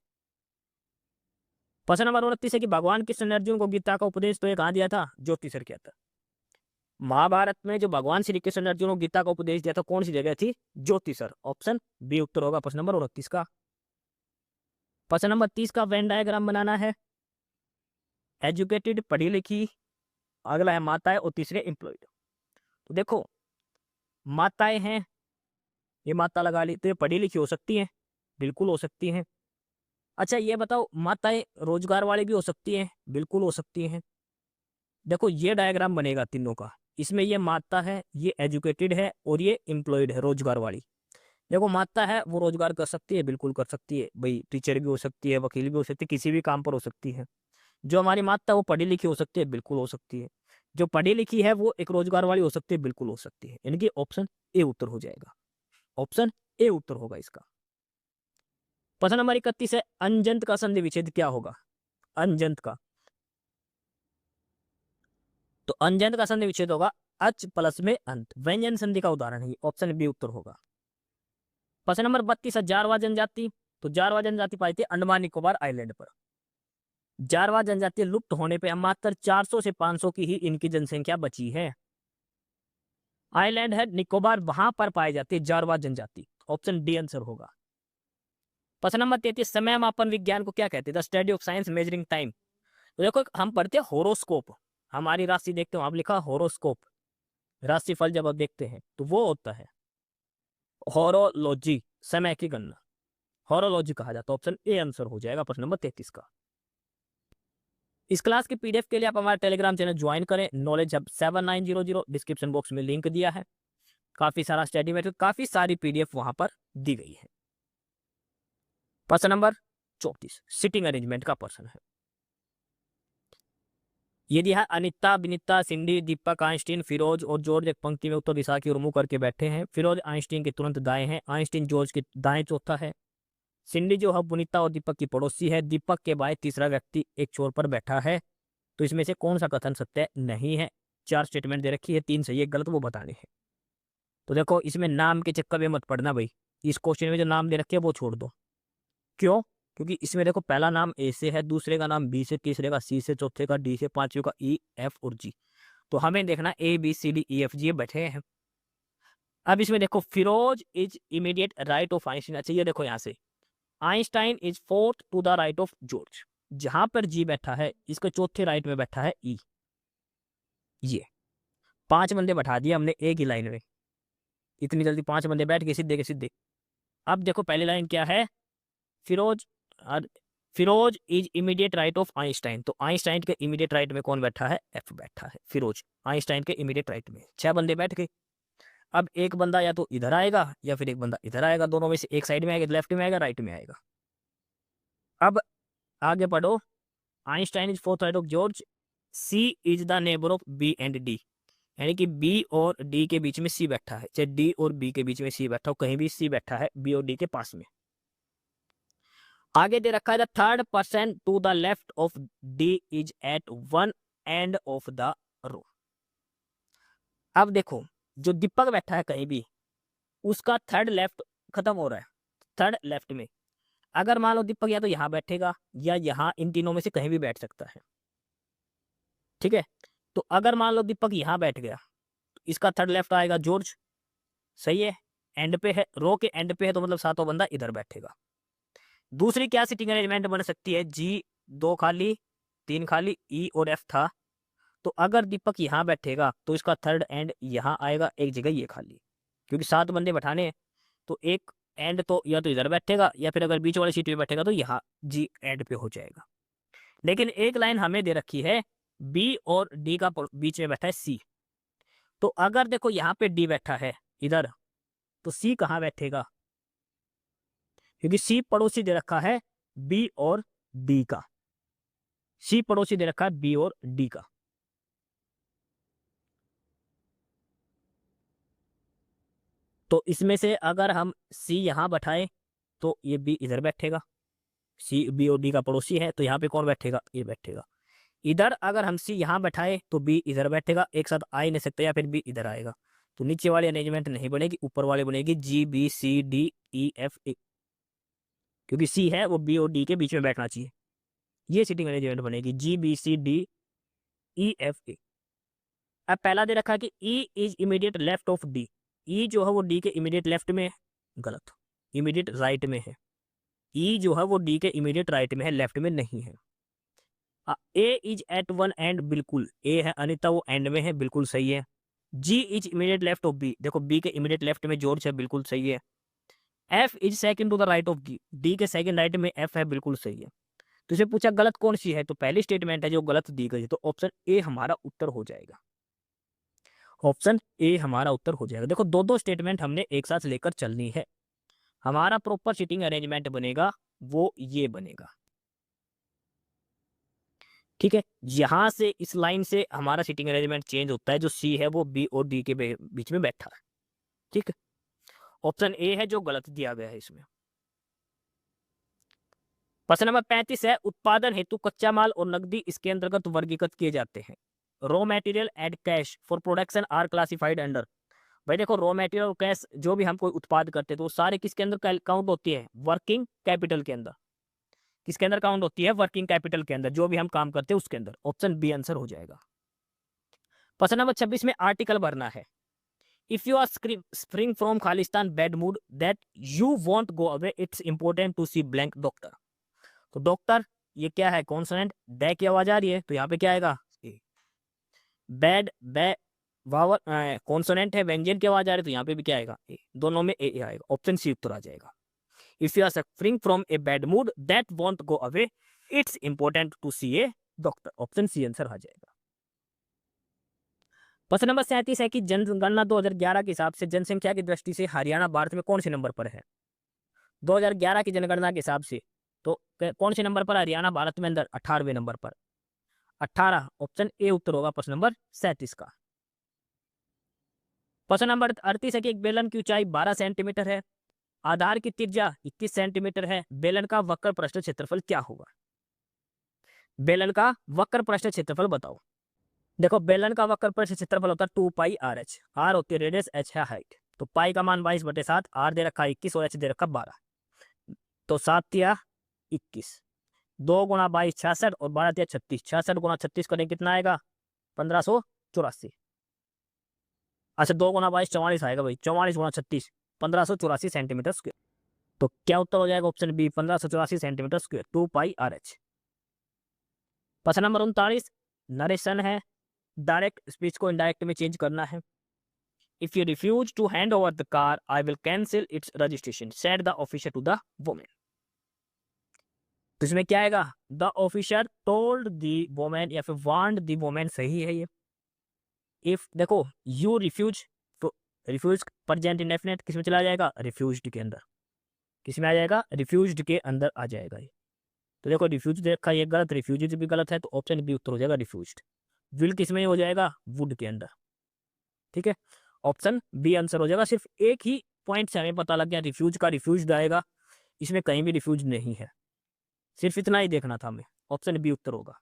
[SPEAKER 2] प्रश्न नंबर 29 है कि भगवान कृष्ण ने अर्जुन को गीता का उपदेश तो ये कहाँ दिया था, ज्योतिषर किया था। महाभारत में जो भगवान श्री कृष्ण ने अर्जुन को गीता का उपदेश दिया था, कौन सी जगह थी, ज्योतिषर, ऑप्शन बी उत्तर होगा प्रश्न नंबर 29 का। प्रश्न नंबर 30 का वेन डायग्राम बनाना है। एजुकेटेड पढ़ी लिखी, अगला है माताएं और तीसरे एम्प्लॉयड। तो देखो माताएं हैं, ये माता लगा ली, तो ये पढ़ी लिखी हो सकती हैं, बिल्कुल हो सकती हैं। अच्छा ये बताओ माताएं रोजगार वाली भी हो सकती हैं, बिल्कुल हो सकती हैं। देखो ये डायग्राम बनेगा तीनों का, इसमें ये माता है, ये एजुकेटेड है और ये एम्प्लॉयड है, रोजगार वाली। देखो माता है वो रोजगार कर सकती है, बिल्कुल कर सकती है भाई, टीचर भी हो सकती है, वकील भी हो सकती है, किसी भी काम पर हो सकती है। जो हमारी माता है वो पढ़ी लिखी हो सकती है, बिल्कुल हो सकती है। जो पढ़ी लिखी है वो एक रोजगार वाली हो सकती है, बिल्कुल हो सकती है। यानी कि ऑप्शन ए उत्तर हो जाएगा, ऑप्शन ए उत्तर होगा इसका। प्रश्न नंबर 31 है अंजंत का संधि विच्छेद क्या होगा, अंजंत का। तो अंजंत का संधि विच्छेद होगा अच प्लस में अंत, व्यंजन संधि का उदाहरण है, ऑप्शन बी उत्तर होगा। प्रश्न नंबर 32 है जारवा जनजाति। तो जारवा जनजाति पाई थी अंडमान निकोबार आइलैंड पर। जारवा जनजाति लुप्त होने पे मात्र 400 से 500 की ही इनकी जनसंख्या बची है। आइलैंड है निकोबार, वहां पर पाई जाती है जारवा जनजाति, ऑप्शन डी आंसर होगा। प्रश्न नंबर 33 समय मापन विज्ञान को क्या कहते हैं, the study of science measuring time. तो देखो हम पढ़ते हैं होरोस्कोप, हमारी राशि देखते हो, आप लिखा होरोस्कोप, राशिफल जब आप देखते हैं तो वो होता है होरोलॉजी, समय की गणना, होरोलॉजी कहा जाता है, ऑप्शन ए आंसर हो जाएगा प्रश्न नंबर 33 का। इस क्लास के पीडीएफ के लिए आप हमारे टेलीग्राम चैनल ज्वाइन करें, नॉलेज हब 7900, डिस्क्रिप्शन बॉक्स में लिंक दिया है, काफी सारा स्टडी मेटेरियल, काफी सारी पीडीएफ वहां पर दी गई है। प्रश्न नंबर 34 सिटिंग अरेंजमेंट का प्रश्न है। ये दिया है अनिता, बिनिता, सिंडी, दीपक, आइंस्टीन, फिरोज और जॉर्ज एक पंक्ति में उत्तर दिशा की ओर मुंह करके बैठे हैं। फिरोज आइंस्टीन के तुरंत दाएं है, आइंस्टीन जॉर्ज के दाएं चौथा है। सिंडी जो है बुनीता और दीपक की पड़ोसी है। दीपक के बाएं तीसरा व्यक्ति एक छोर पर बैठा है। तो इसमें से कौन सा कथन सत्य नहीं है? 4 स्टेटमेंट दे रखी है, 3 सही है, गलत वो बताने हैं। तो देखो इसमें नाम के चक्कर में मत पड़ना भाई, इस क्वेश्चन में जो नाम दे रखे है वो छोड़ दो। क्यों? क्योंकि इसमें देखो पहला नाम ए से है, दूसरे का नाम बी से, तीसरे का सी से, चौथे का डी से, पांचवे का ई, एफ और जी। तो हमें देखना A B C D E F G बैठे हैं। अब इसमें देखो Feroz is immediate right of Einstein. अच्छा ये देखो यहाँ से Einstein is fourth to the right of George. जहां पर जी बैठा है इसके चौथे राइट में बैठा है ई। ये 5 बंदे बैठा दिए हमने एक ही लाइन में। इतनी जल्दी 5 बंदे बैठ गए सीधे के सीधे। अब देखो पहली लाइन क्या है, Feroz Feroz is immediate right of Einstein. तो आइंस्टाइन के इमीडिएट राइट में कौन बैठा है? एफ बैठा है। फिरोज आइंस्टाइन के इमीडिएट राइट में। 6 बंदे बैठ गए। अब एक बंदा या तो इधर आएगा या फिर एक बंदा इधर आएगा, दोनों में से एक साइड में आएगा, लेफ्ट में आएगा, राइट में आएगा। अब आगे पढ़ो, Einstein is fourth right of George, C is the neighbour of B and D. यानी कि बी और डी के बीच में सी बैठा है, चाहे डी और बी के बीच में सी बैठा हो, कहीं भी सी बैठा है बी और डी के पास में। आगे दे रखा है the third person to the left of D is at one end of the row. अब देखो जो दीपक बैठा है कहीं भी, उसका थर्ड लेफ्ट खत्म हो रहा है, थर्ड लेफ्ट में। अगर मान लो दीपक या तो यहाँ बैठेगा या यहाँ, इन तीनों में से कहीं भी बैठ सकता है, ठीक है। तो अगर मान लो दीपक यहाँ बैठ गया तो इसका थर्ड लेफ्ट आएगा जॉर्ज, सही है, एंड पे है, रो के एंड पे है, तो मतलब सातों बंदा इधर बैठेगा। दूसरी क्या सिटिंग अरेंजमेंट बन सकती है? जी 2 खाली 3 खाली, ई और एफ था। तो अगर दीपक यहाँ बैठेगा तो इसका थर्ड एंड यहाँ आएगा, एक जगह ये खाली, क्योंकि 7 बंदे बैठाने हैं। तो एक एंड तो या तो इधर बैठेगा या फिर अगर बीच वाली सीट पे बैठेगा तो यहाँ जी एंड पे हो जाएगा। लेकिन एक लाइन हमें दे रखी है बी और डी का बीच में बैठा है सी। तो अगर देखो यहाँ पे डी बैठा है इधर, तो सी कहाँ बैठेगा? क्योंकि सी पड़ोसी दे रखा है बी और डी का, सी पड़ोसी दे रखा है बी और डी का। तो इसमें से अगर हम सी यहां बैठाए तो ये बी इधर बैठेगा, सी बी और डी का पड़ोसी है, तो यहाँ पे कौन बैठेगा? ये बैठेगा। इधर अगर हम सी यहाँ बैठाए तो बी इधर बैठेगा, एक साथ आ ही नहीं सकते, या फिर बी इधर आएगा। तो नीचे वाली अरेंजमेंट नहीं बनेगी, ऊपर वाली बनेगी G B C D E F A, क्योंकि सी है वो बी और डी के बीच में बैठना चाहिए। ये सिटिंग अरेंजमेंट बनेगी G B C D E F A. अब पहला दे रखा है कि E is immediate left of D. E जो है वो डी के इमीडिएट लेफ्ट में है, गलत, इमीडिएट राइट में है। ई जो है वो डी के इमीडिएट राइट में है, लेफ्ट में नहीं है। ए इज एट वन एंड, बिल्कुल ए है अनिता, वो एंड में है, बिल्कुल सही है। G is immediate left of B, देखो बी के इमीडिएट लेफ्ट में जॉर्ज है, बिल्कुल सही है। F is second to the right of D, D के सेकंड राइट में एफ है, बिल्कुल सही है। तो इसे पूछा गलत कौन सी है, तो पहली स्टेटमेंट है जो गलत दी गई है, तो ऑप्शन ए हमारा उत्तर हो जाएगा। ऑप्शन ए हमारा उत्तर हो जाएगा। देखो दो दो स्टेटमेंट हमने एक साथ लेकर चलनी है, हमारा प्रॉपर सीटिंग अरेंजमेंट बनेगा वो ये बनेगा, ठीक है। यहां से इस लाइन से हमारा सीटिंग अरेंजमेंट चेंज होता है, जो सी है वो बी और डी के बीच में बैठा है, ठीक है। ऑप्शन ए है जो गलत दिया गया है इसमें। प्रश्न नंबर 35 है उत्पादन हेतु कच्चा माल और नकदी इसके अंतर्गत वर्गीकृत किए जाते हैं। Raw material and cash for production are classified under. भाई देखो रॉ मटेरियल और कैश जो भी हम कोई उत्पाद करते हैं तो वो सारे किसके अंदर काउंट होती है? वर्किंग कैपिटल के अंदर। किसके अंदर काउंट होती है? वर्किंग कैपिटल के अंदर, जो भी हम काम करते हैं उसके अंदर। ऑप्शन बी आंसर हो जाएगा। प्रश्न नंबर 26 में आर्टिकल भरना है। If you are spring from Khalistan bad mood that you want go away it's important to see blank doctor. तो डॉक्टर ये क्या है? कॉन्सोनेंट डे की आवाज आ रही है, तो यहाँ पे क्या आएगा? बैड बै वावर कॉन्सोनेंट है, व्यंजन की आवाज आ रही है, तो यहाँ पे भी क्या आएगा? ए। दोनों में ए आएगा, ऑप्शन सी उत्तर आ जाएगा। If you are suffering from a bad mood that won't go away it's important to see a doctor, option C answer आ जाएगा। प्रश्न नंबर 37 है कि जनगणना 2011 के हिसाब से जनसंख्या की दृष्टि से हरियाणा भारत में कौन से नंबर पर है? 2011 की जनगणना के हिसाब से तो कौन से नंबर पर हरियाणा भारत में? अंदर 18वें नंबर पर। 18। ऑप्शन ए उत्तर होगा प्रश्न नंबर 37 का। प्रश्न नंबर 38 है कि एक बेलन की ऊंचाई 12 सेंटीमीटर है, आधार की त्रिज्या 21 सेंटीमीटर है, बेलन का वक्र पृष्ठ क्षेत्रफल क्या होगा? बेलन का वक्र पृष्ठ क्षेत्रफल बताओ। देखो बेलन का वक्र पृष्ठ क्षेत्रफल होता है 2 पाई आर एच। आर होती है रेडियस, एच है हाइट। तो पाई का मान 22/7, आर दे रखा 21 और एच दे रखा 12। तो 7 तिया 21, 2 गुणा 22 66 और 12 तिया 36। 66 गुणा 36 करें कितना आएगा? 1584। अच्छा 2 गुणा 22 44 आएगा भाई। 44 गुणा 36 1584 सेंटीमीटर स्क्वायर। तो क्या उत्तर हो जाएगा? Option B 1584 centimetre square, 2 pi R H. प्रश्न नंबर 39 नरेशन है, डायरेक्ट स्पीच को इनडायरेक्ट में चेंज करना है। If you refuse to hand over the car I will cancel its registration, said the officer to the women. तो इसमें क्या आएगा? The officer told the women या फिर वार्नड द वुमेन, सही है ये। इफ देखो यू रिफ्यूज, तो रिफ्यूज प्रेजेंट इंडेफिनिट किस में चला जाएगा? रिफ्यूज्ड के अंदर। किस में आ जाएगा? रिफ्यूज्ड के अंदर आ जाएगा ये। तो देखो रिफ्यूज देखा ये गलत, रिफ्यूज भी गलत है, तो ऑप्शन बी उत्तर हो जाएगा रिफ्यूज्ड। विल किस में हो जाएगा? वुड के अंदर। ठीक है, ऑप्शन बी आंसर हो जाएगा। सिर्फ एक ही पॉइंट से हमें पता लग गया, रिफ्यूज का रिफ्यूज्ड आएगा, इसमें कहीं भी रिफ्यूज नहीं है। सिर्फ इतना ही देखना था हमें, ऑप्शन बी उत्तर होगा।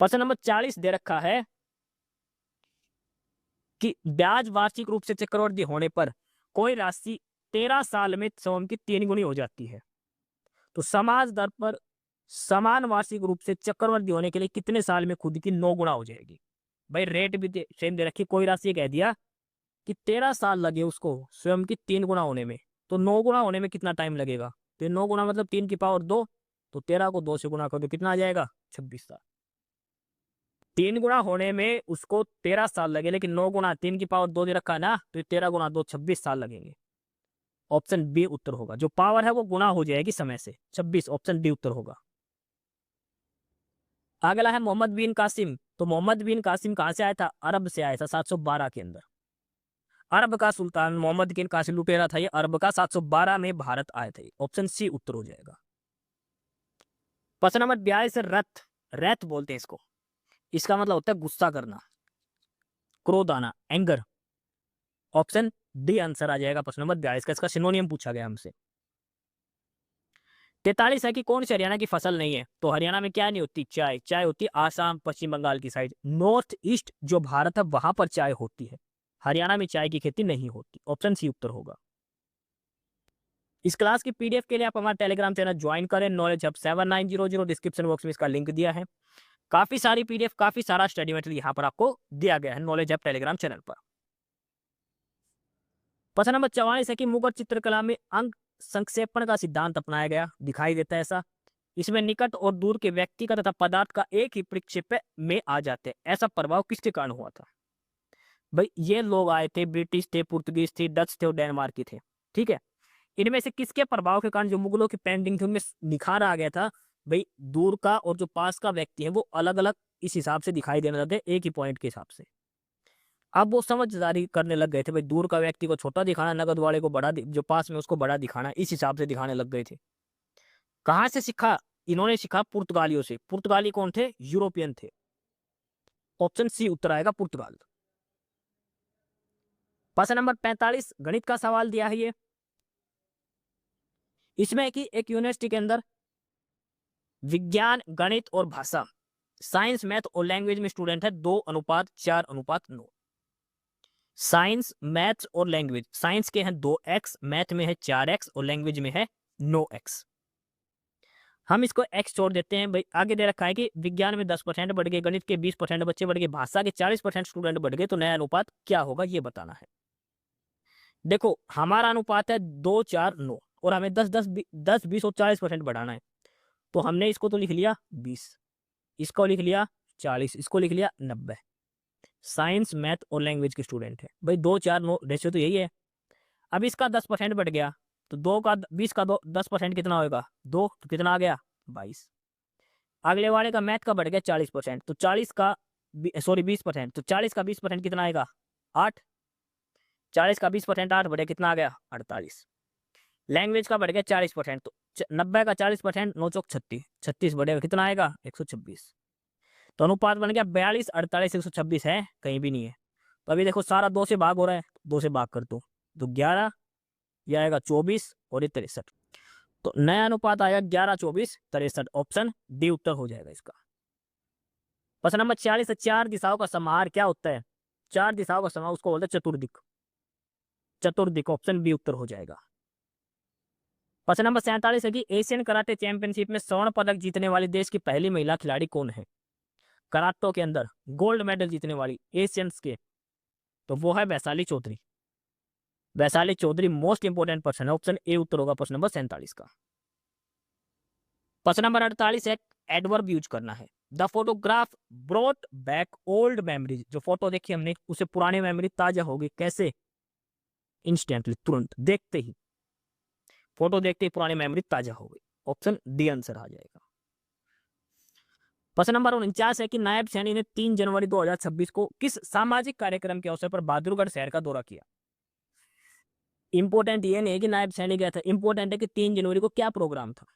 [SPEAKER 2] प्रश्न नंबर 40 दे रखा है कि ब्याज वार्षिक रूप से चक्रवृद्धि होने पर कोई राशि 13 साल में स्वयं की 3 गुनी हो जाती है। तो समाज दर पर समान वार्षिक रूप से चक्रवृद्धि होने के लिए कितने साल में खुद की 9 गुना हो जाएगी? भाई रेट भी सेम दे रखी, कोई राशि कह दिया कि 13 साल लगे उसको स्वयं की 3 गुना होने में, तो 9 गुना होने में कितना टाइम लगेगा? तो 9 गुना मतलब 3 की पावर 2, तो 13 को 2 से गुना कर दो, कितना आ जाएगा? 26 साल। 3 गुना होने में उसको 13 साल लगे, लेकिन 9 गुना 3 की पावर 2 दे रखा है ना, तो 13 गुना 2 26 साल लगेंगे। ऑप्शन बी उत्तर होगा। जो पावर है वो गुना हो जाएगी समय से, 26, ऑप्शन डी उत्तर होगा। अगला है मोहम्मद बिन कासिम। तो मोहम्मद बिन कासिम कहां से आया था? अरब से आया था 712 के अंदर। अरब का सुल्तान मोहम्मद बिन कासिम लुटेरा था ये, अरब का 712 में भारत आए थे। ऑप्शन सी उत्तर हो जाएगा। प्रश्न नंबर 42 रथ, रथ बोलते हैं इसको। इसका मतलब होता है गुस्सा करना, क्रोध आना, एंगर। ऑप्शन डी आंसर आ जाएगा प्रश्न नंबर 42 का। इसका सिनोनियम पूछा गया हमसे। 43 है कि कौन सी हरियाणा की फसल नहीं है? तो हरियाणा में क्या नहीं होती? चाय। चाय होती है आसाम, पश्चिम बंगाल की साइड, नॉर्थ ईस्ट जो भारत है वहां पर चाय होती है। हरियाणा में चाय की खेती नहीं होती। ऑप्शन सी उत्तर होगा। इस क्लास की पीडीएफ के लिए आप हमारा टेलीग्राम चैनल ज्वाइन करें, नॉलेज हब 7900। डिस्क्रिप्शन बॉक्स में इसका लिंक दिया है। काफी सारी पीडीएफ, काफी सारा स्टडी मटेरियल यहाँ पर आपको दिया गया है नॉलेज हब टेलीग्राम चैनल पर। प्रश्न नंबर 44 है कि मुगल चित्रकला में अंक संक्षेपण का सिद्धांत अपनाया गया, दिखाई देता है ऐसा। इसमें निकट और दूर के व्यक्तिगत तथा पदार्थ का एक ही परिक्षेप में आ जाते हैं। ऐसा प्रभाव किसके कारण हुआ था? भाई ये लोग आए थे, ब्रिटिश थे, पुर्तगीज थे, डच थे और डेनमार्क के थे। ठीक है, इनमें से किसके प्रभाव के कारण जो मुगलों की पेंटिंग थी उनमें निखार आ गया था? भाई दूर का और जो पास का व्यक्ति है वो अलग अलग इस हिसाब से दिखाई देने लगे, एक ही पॉइंट के हिसाब से। अब वो समझदारी करने लग गए थे, भाई दूर का व्यक्ति को छोटा दिखाना, नगद वाले को बड़ा, जो पास में उसको बड़ा दिखाना, इस हिसाब से दिखाने लग गए थे। कहां से सीखा? इन्होंने सीखा पुर्तगालियों से। पुर्तगाली कौन थे? यूरोपियन थे। ऑप्शन सी उत्तर आएगा, पुर्तगाल। प्रश्न नंबर 45 गणित का सवाल दिया है ये। इसमें कि एक यूनिवर्सिटी के अंदर विज्ञान, गणित और भाषा, साइंस, मैथ और लैंग्वेज में स्टूडेंट है 2:4:9। साइंस, मैथ्स और लैंग्वेज, साइंस के हैं 2x, मैथ में है 4x और लैंग्वेज में है 9x। हम इसको x छोड़ देते हैं। भाई आगे दे रखा है कि विज्ञान में 10% बढ़ गए, गणित के 20% बच्चे बढ़ गए, भाषा के 40% स्टूडेंट बढ़ गए, तो नया अनुपात क्या होगा ये बताना है। देखो हमारा अनुपात है 2:4:9 और हमें 10, 20 और 40% बढ़ाना है। तो हमने इसको तो लिख लिया 20, इसको लिख लिया 40, इसको लिख लिया 90। साइंस, मैथ और लैंग्वेज के स्टूडेंट है। भाई 2:4:9 रेशियो तो यही है। अब इसका 10% बढ़ गया, तो 2 का 20 का 10% कितना होगा? 2, तो कितना आ गया? 22। अगले वाले का मैथ का बढ़ गया 40%, तो 40 का 20%, तो 40 का 20% कितना आएगा? 8। 40 का 20% 8 बढ़े, कितना आ गया? 48। लैंग्वेज का बढ़ गया 40%, तो 90 का 40%, 9 चौक 36, 36 बढ़ेगा कितना आएगा 126। तो अनुपात बन गया 42, 48, 126 है कहीं भी नहीं है। तो अभी देखो सारा 2 से भाग हो रहा है, 2 से भाग कर दो तो 11, यह आएगा 24 और ये 63। तो नया अनुपात आएगा 11, 24, 63। ऑप्शन डी उत्तर हो जाएगा इसका। प्रश्न नंबर 46 है, 4 दिशाओं का समाहार क्या होता है? 4 दिशाओं का समाहार उसको बोलते हैं चतुर्दिक। चतुर्दिक ऑप्शन बी उत्तर हो जाएगा। प्रश्न नंबर 47 है कि एशियन कराटे चैंपियनशिप में स्वर्ण पदक जीतने वाली देश की पहली महिला खिलाड़ी कौन है? कराटो के अंदर गोल्ड मेडल जीतने वाली एशियंस के, तो वो है Vaishali Chaudhary. Vaishali Chaudhary most important person है, ऑप्शन ए उत्तर होगा प्रश्न नंबर 47 का। प्रश्न नंबर 48 है, एडवर्ब यूज करना है। The photograph brought back old memories, जो फोटो देखी हमने उसे पुरानी मेमोरी ताजा होगी, कैसे? इंस्टेंटली, तुरंत देखते ही, फोटो देखते ही पुरानी मेमोरी ताजा हो गई। ऑप्शन डी आंसर आ जाएगा। प्रश्न नंबर 49 है कि नायब सैनी ने 3 जनवरी 2026 को किस सामाजिक कार्यक्रम के अवसर पर बहादुरगढ़ शहर का दौरा किया? इंपोर्टेंट ये नहीं है कि नायब सैनी गया था, इंपोर्टेंट है कि 3 जनवरी को क्या प्रोग्राम था।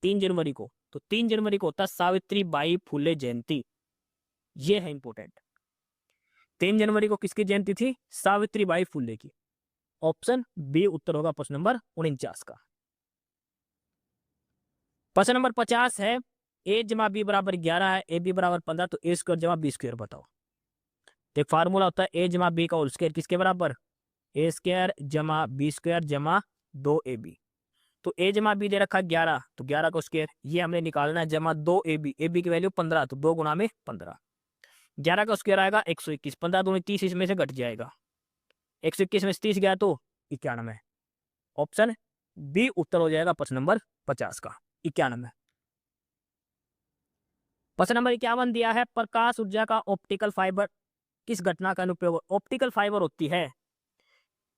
[SPEAKER 2] 3 जनवरी को, तो 3 जनवरी को होता सावित्री बाई फुले जयंती, ये है इंपोर्टेंट। 3 जनवरी को किसकी जयंती थी? सावित्री बाई फुले की। ऑप्शन बी उत्तर होगा प्रश्न नंबर 49 का। प्रश्न नंबर 50 है, ए जमा बी बराबर 11 है, ए बी बराबर 15, तो ए स्क्वायर जमा बी स्क्वायर बताओ। तो एक फार्मूला होता है ए जमा बी का होल स्क्वायर किसके बराबर? ए स्क्वायर जमा बी स्क्वायर जमा 2ab। तो ए जमा बी दे रखा 11, तो 11 का स्क्वायर ये हमने निकालना है, जमा 2ab, ab की वैल्यू 15, तो 2 गुना में 15, 11 का स्क्वायर आएगा 121, 15 दूनी 30, इसमें से घट जाएगा, 121 में से 30 गया तो 91। ऑप्शन बी उत्तर हो जाएगा प्रश्न नंबर 50 का, 91। प्रश्न नंबर 51 दिया है, प्रकाश ऊर्जा का ऑप्टिकल फाइबर किस घटना का अनुप्रयोग? ऑप्टिकल फाइबर होती है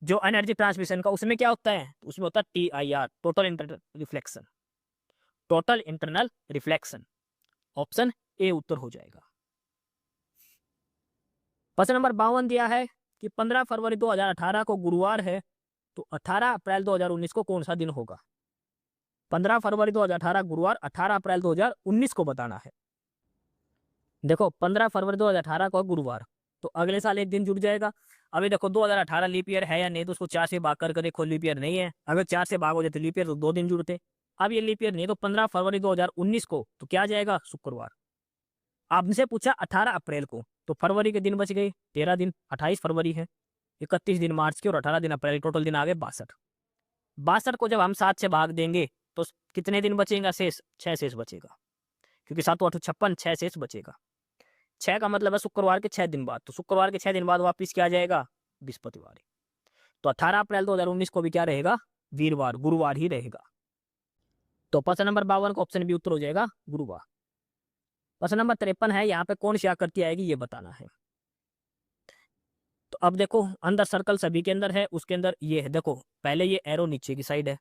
[SPEAKER 2] जो एनर्जी ट्रांसमिशन का, उसमें क्या होता है? उसमें होता है TIR, total internal reflection. Total internal reflection, option A उत्तर हो जाएगा। प्रश्न नंबर 52 दिया है कि 15 फरवरी 2018 को गुरुवार है, तो 18 अप्रैल 2019 को कौन सा दिन होगा? 15 फरवरी 2018 गुरुवार, 18 अप्रैल 2019 को बताना है। देखो 15 फरवरी 2018 को गुरुवार, तो अगले साल एक दिन जुड़ जाएगा। अभी देखो 2018 लीप ईयर है या नहीं, तो उसको 4 से भाग कर देखो, लीप ईयर नहीं है। अगर 4 से भाग हो जाते लीप ईयर तो 2 दिन जुड़ते। अब ये लीप ईयर नहीं, तो 15 फरवरी 2019 को तो क्या जाएगा? शुक्रवार। आपसे पूछा 18 अप्रैल को, तो फरवरी के दिन बच गए 13 दिन, 28 फरवरी है, 31 दिन मार्च के और 18 दिन अप्रैल, टोटल दिन आ गए 62। 62 को जब हम 7 से भाग देंगे तो कितने दिन बचेगा? शेष 6 शेष बचेगा, क्योंकि 7 8 56, 6 शेष बचेगा। 6 का मतलब है शुक्रवार के 6 दिन बाद, तो शुक्रवार के 6 दिन बाद वापिस क्या जाएगा? बृहस्पतिवार। तो 18 अप्रैल 2019 को भी क्या रहेगा? वीरवार, गुरुवार ही रहेगा। तो प्रश्न नंबर 52 का ऑप्शन बी उत्तर हो जाएगा, गुरुवार। प्रश्न नंबर 53 है, यहाँ पे कौन सी आकृति आएगी ये बताना है। तो अब देखो अंदर सर्कल सभी के अंदर है, उसके अंदर ये है, देखो पहले ये एरो नीचे की साइड है,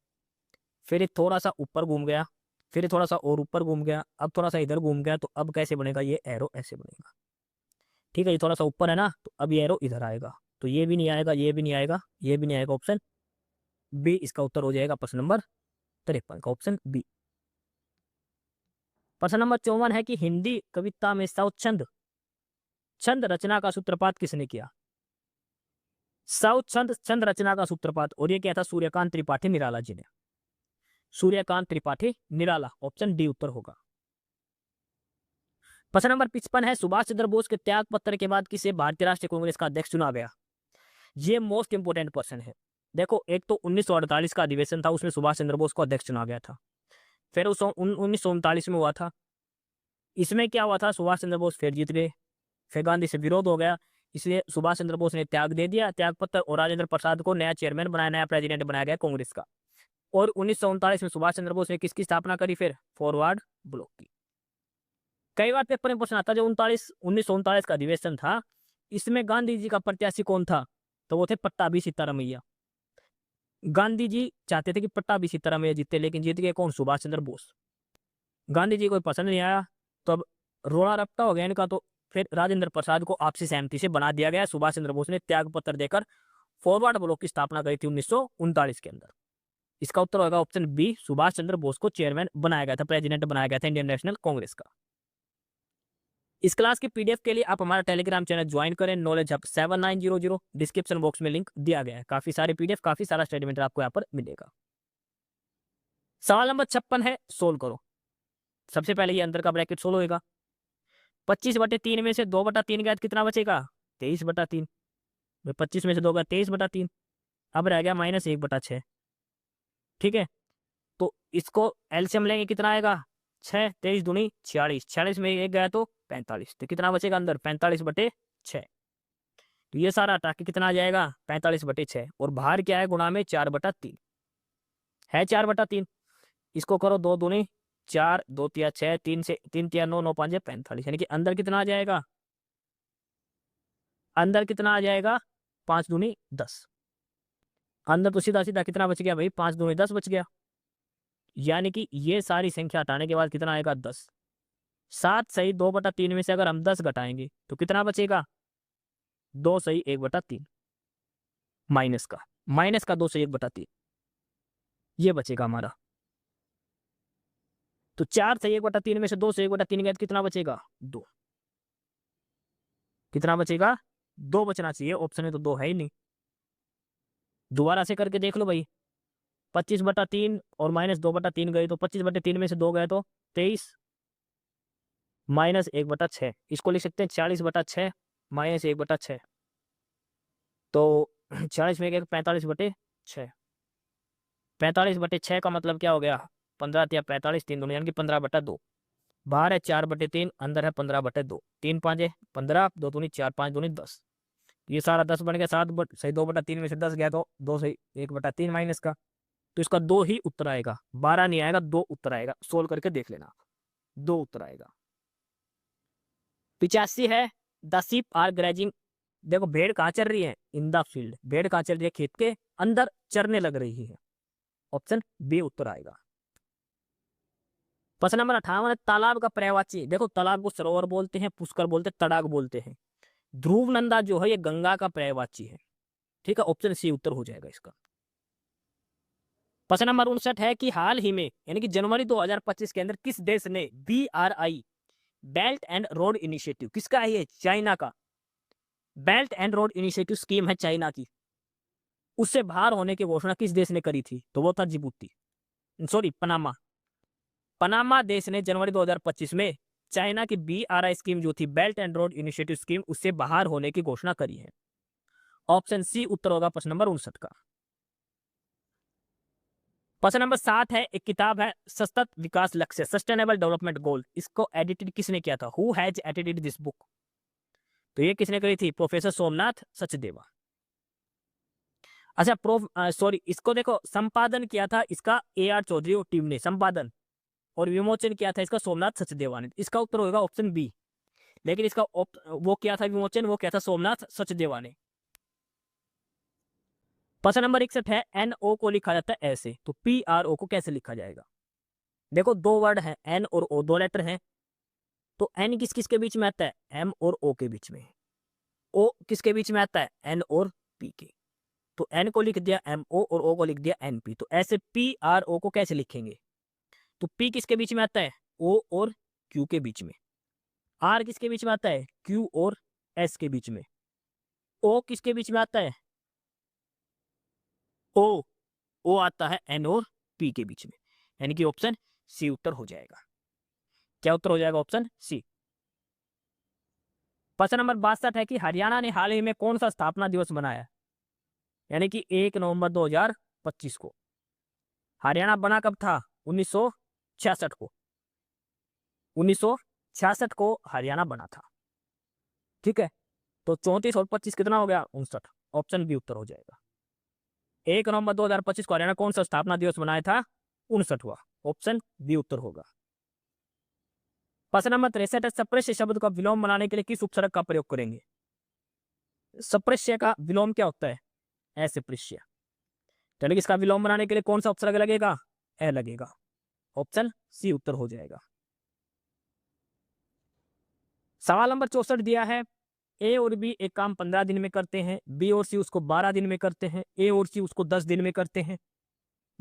[SPEAKER 2] फिर थोड़ा सा ऊपर घूम गया, फिर थोड़ा सा और ऊपर घूम गया, अब थोड़ा सा इधर घूम गया, तो अब कैसे बनेगा? ये एरो ऐसे बनेगा, ठीक है। ये थोड़ा सा ऊपर है ना, तो अब ये एरो इधर आएगा, तो ये भी नहीं आएगा, ये भी नहीं आएगा, ये भी नहीं आएगा। ऑप्शन बी इसका उत्तर हो जाएगा प्रश्न नंबर 53 का, ऑप्शन बी। प्रश्न नंबर 54 है कि हिंदी कविता में स्वच्छंद छंद रचना का सूत्रपात किसने किया? स्वच्छंद छंद रचना का सूत्रपात, और ये क्या था? सूर्यकांत त्रिपाठी निराला जी ने। सूर्यकांत त्रिपाठी निराला, ऑप्शन डी उत्तर होगा। प्रश्न नंबर 55 है, सुभाष चंद्र बोस के त्याग पत्र के बाद किसे भारतीय राष्ट्रीय कांग्रेस का अध्यक्ष चुना गया? ये मोस्ट इंपोर्टेंट क्वेश्चन है। देखो एक तो 1948 का अधिवेशन था, उसमें सुभाष चंद्र बोस को अध्यक्ष चुना गया था। फिर 1939 में हुआ था, इसमें क्या हुआ था? सुभाष चंद्र बोस फिर जीत गए, फिर गांधी से विरोध हो गया, इसलिए सुभाष चंद्र बोस ने त्याग दे दिया, त्याग पत्र, और राजेंद्र प्रसाद को नया चेयरमैन बनाया, नया प्रेसिडेंट बनाया गया कांग्रेस का। और 1939 में सुभाष चंद्र बोस ने किसकी स्थापना करी? फिर फॉरवर्ड ब्लॉक की। कई बार पेपर में प्रश्न आता है, जो 1939 का अधिवेशन था, इसमें गांधी जी का प्रत्याशी कौन था? तो वो थे पट्टाभी सीतारामैया। गांधी जी चाहते थे कि पट्टाभी सीतारामैया जीते, लेकिन जीत गए कौन? सुभाष चंद्र बोस। गांधी जी को पसंद नहीं आया, तो अब रोड़ा रप्टा हो गया इनका, तो फिर राजेंद्र प्रसाद को आपसी सहमति से बना दिया गया। सुभाष चंद्र बोस ने त्याग पत्र देकर फॉरवर्ड ब्लॉक की स्थापना करी थी 1939 के अंदर। इसका उत्तर होगा ऑप्शन बी, सुभाष चंद्र बोस को चेयरमैन बनाया गया था, प्रेसिडेंट बनाया गया था इंडियन नेशनल कांग्रेस का। इस क्लास के पीडीएफ के लिए आप हमारा टेलीग्राम चैनल ज्वाइन करें, नॉलेज हब 7900। डिस्क्रिप्शन बॉक्स में लिंक दिया गया है। काफी सारे पीडीएफ, काफी सारा स्टडी मटेरियल आपको यहाँ पर मिलेगा। सवाल नंबर 56 है, सोल्व करो। सबसे पहले ये अंदर का ब्रैकेट सोल्व होगा। 25/3 में से 2/3 गया तो कितना बचेगा? 23/3। 25 में से 2 गया 23/3। अब रह गया -1/6। ठीक है, तो इसको एलसीएम लेंगे, कितना आएगा? 6, 23 दूनी 46, 46 में 1 गया तो 45, तो कितना बचेगा अंदर? 45/6। तो ये सारा हटा के कितना आ जाएगा? 45/6। और बाहर क्या है? गुणा में 4/3 है, 4/3। इसको करो 2 दूनी 4, 2 तिया 6, 3 से 3 तिया 9, 9 5 45, यानी कि अंदर कितना आ जाएगा? अंदर कितना आ जाएगा? 5 दूनी 10। अंदर तो सीधा सीधा कितना बच गया भाई? 5 दूनी 10 बच गया। यानी कि ये सारी संख्या हटाने के बाद कितना आएगा? 10। 7 सही 2/3 में से अगर हम 10 घटाएंगे तो कितना बचेगा? 2 सही 1/3 माइनस का 2 सही 1/3 ये बचेगा हमारा। तो 4 सही 1/3 में से 2 सही 1/3 गया तो कितना बचेगा? 2। कितना बचेगा? 2 बचना चाहिए, ऑप्शन में तो 2 है ही नहीं। दोबारा से करके देख लो भाई। 25/3 और -2/3 गए तो 25/3 में से 2 गए तो 23 -1/6। इसको लिख सकते हैं 40/6 -1/6। तो 40 में 1 45/6। 45/6 का मतलब क्या हो गया? 15 या 45, 3 दूनी यानी कि 15/2। बाहर है 4/3, अंदर है 15/2। 3 5 15, 2 दूनी 4, 5 दूनी 10। ये सारा 10 बन गया। 7 सही 2/3 में से 10 गया तो 2 सही 1/3 माइनस का। तो इसका 2 ही उत्तर आएगा, 12 नहीं आएगा, 2 उत्तर आएगा। सोल्व करके देख लेना, 2 उत्तर आएगा। 85 है, द शीप आर ग्रेजिंग। देखो भेड़ कहाँ चल रही है? In the field. भेड़ कहाँ चल रही है? खेत के अंदर चरने लग रही है। ऑप्शन बी उत्तर आएगा। प्रश्न नंबर 58 है, तालाब का पर्यायवाची। देखो तालाब को सरोवर बोलते हैं, पुष्कर बोलते हैं, तड़ाग बोलते हैं। ध्रुव नंदा जो है ये गंगा का पर्यायवाची है। ठीक है, ऑप्शन सी उत्तर हो जाएगा इसका। प्रश्न नंबर 59 है कि हाल ही में यानी कि जनवरी 2025 के अंदर किस देश ने BRI belt and road initiative, किसका है ये? चाइना का। Belt and road initiative scheme है चाइना की, उससे बाहर होने की घोषणा किस देश ने करी थी? तो वो था जिबूती, सॉरी पनामा। पनामा देश ने जनवरी 2025 में चाइना की BRI स्कीम जो थी, belt and road initiative scheme, उससे बाहर होने की घोषणा करी है। ऑप्शन सी उत्तर होगा प्रश्न नंबर 59 का। प्रश्न नंबर 7 है, एक किताब है सतत विकास लक्ष्य, सस्टेनेबल डेवलपमेंट गोल। इसको एडिटेड किसने किया था? Who has edited this book? तो ये किसने करी थी? प्रोफेसर सोमनाथ सचदेवा। अच्छा सॉरी, इसको देखो संपादन किया था इसका AR चौधरी और टीम ने संपादन, और विमोचन किया था इसका सोमनाथ सचदेवा ने। इसका उत्तर होगा ऑप्शन बी। लेकिन इसका वो किया था विमोचन, वो किया था सोमनाथ सचदेवा ने। प्रश्न नंबर 61 है, NO को लिखा जाता है ऐसे, तो PRO को कैसे लिखा जाएगा? देखो 2 वर्ड है N और O, 2 लेटर हैं। तो N किस किस के बीच में आता है? M और O के बीच में। O किसके बीच में आता है? N और P के। तो N को लिख दिया MO और O को लिख दिया NP। तो ऐसे PRO को कैसे लिखेंगे? तो P किसके बीच में आता है? O और Q के बीच में। R किसके बीच में आता है? Q और S के बीच में। O किसके बीच में आता है? O आता है N और P के बीच में। यानी कि ऑप्शन सी उत्तर हो जाएगा। क्या उत्तर हो जाएगा? Option C. प्रश्न नंबर 62 है कि हरियाणा ने हाल ही में कौन सा स्थापना दिवस मनाया? यानी कि 1 नवंबर 2025 को। हरियाणा बना कब था? 1966 को। 1966 को हरियाणा बना था। ठीक है, तो 34 और 25 कितना हो गया? 59। ऑप्शन बी उत्तर हो जाएगा। 1 नवंबर 2025 को हरियाणा कौन सा स्थापना दिवस मनाया था? 59वां। ऑप्शन बी उत्तर होगा। प्रश्न नंबर 63 है, सप्रेष्य शब्द का विलोम बनाने के लिए किस उपसर्ग का प्रयोग करेंगे? सप्रेष्य का विलोम क्या होता है? असपृश्य। चलिए इसका विलोम बनाने के लिए कौन सा उपसर्ग लगेगा? ए लगेगा। ऑप्शन सी उत्तर हो जाएगा। सवाल नंबर 64 दिया है, ए और बी एक काम 15 दिन में करते हैं, बी और सी उसको 12 दिन में करते हैं, ए और सी उसको 10 दिन में करते हैं।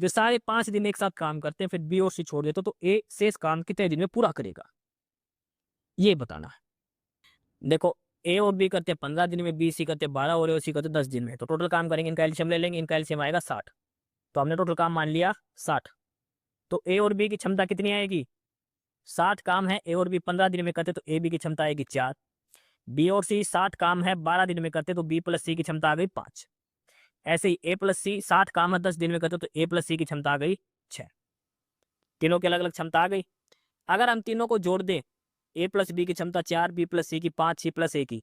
[SPEAKER 2] जो सारे 5 दिन एक साथ काम करते हैं, फिर बी और सी छोड़ देते तो ए शेष काम कितने दिन में पूरा करेगा, ये बताना है। देखो ए और बी करते हैं 15 दिन में, बी सी करते हैं 12 और सी करते हैं 10 दिन में, तो टोटल काम करेंगे, इनका एलसीएम ले लेंगे, इनका एलसीएम आएगा 60। तो हमने टोटल काम मान लिया 60। तो ए और बी की क्षमता कितनी आएगी, 60 काम है, ए और बी 15 दिन में करते तो ए बी की क्षमता आएगी 4। बी और सी 60 काम है 12 दिन में करते तो बी प्लस सी की क्षमता आ गई 5। ऐसे ही ए प्लस सी 60 काम है 10 दिन में करते तो ए प्लस सी की क्षमता आ गई 6। तीनों की अलग अलग क्षमता आ गई। अगर हम तीनों को जोड़ दें, ए प्लस बी की क्षमता 4, बी प्लस सी की 5, सी प्लस ए की,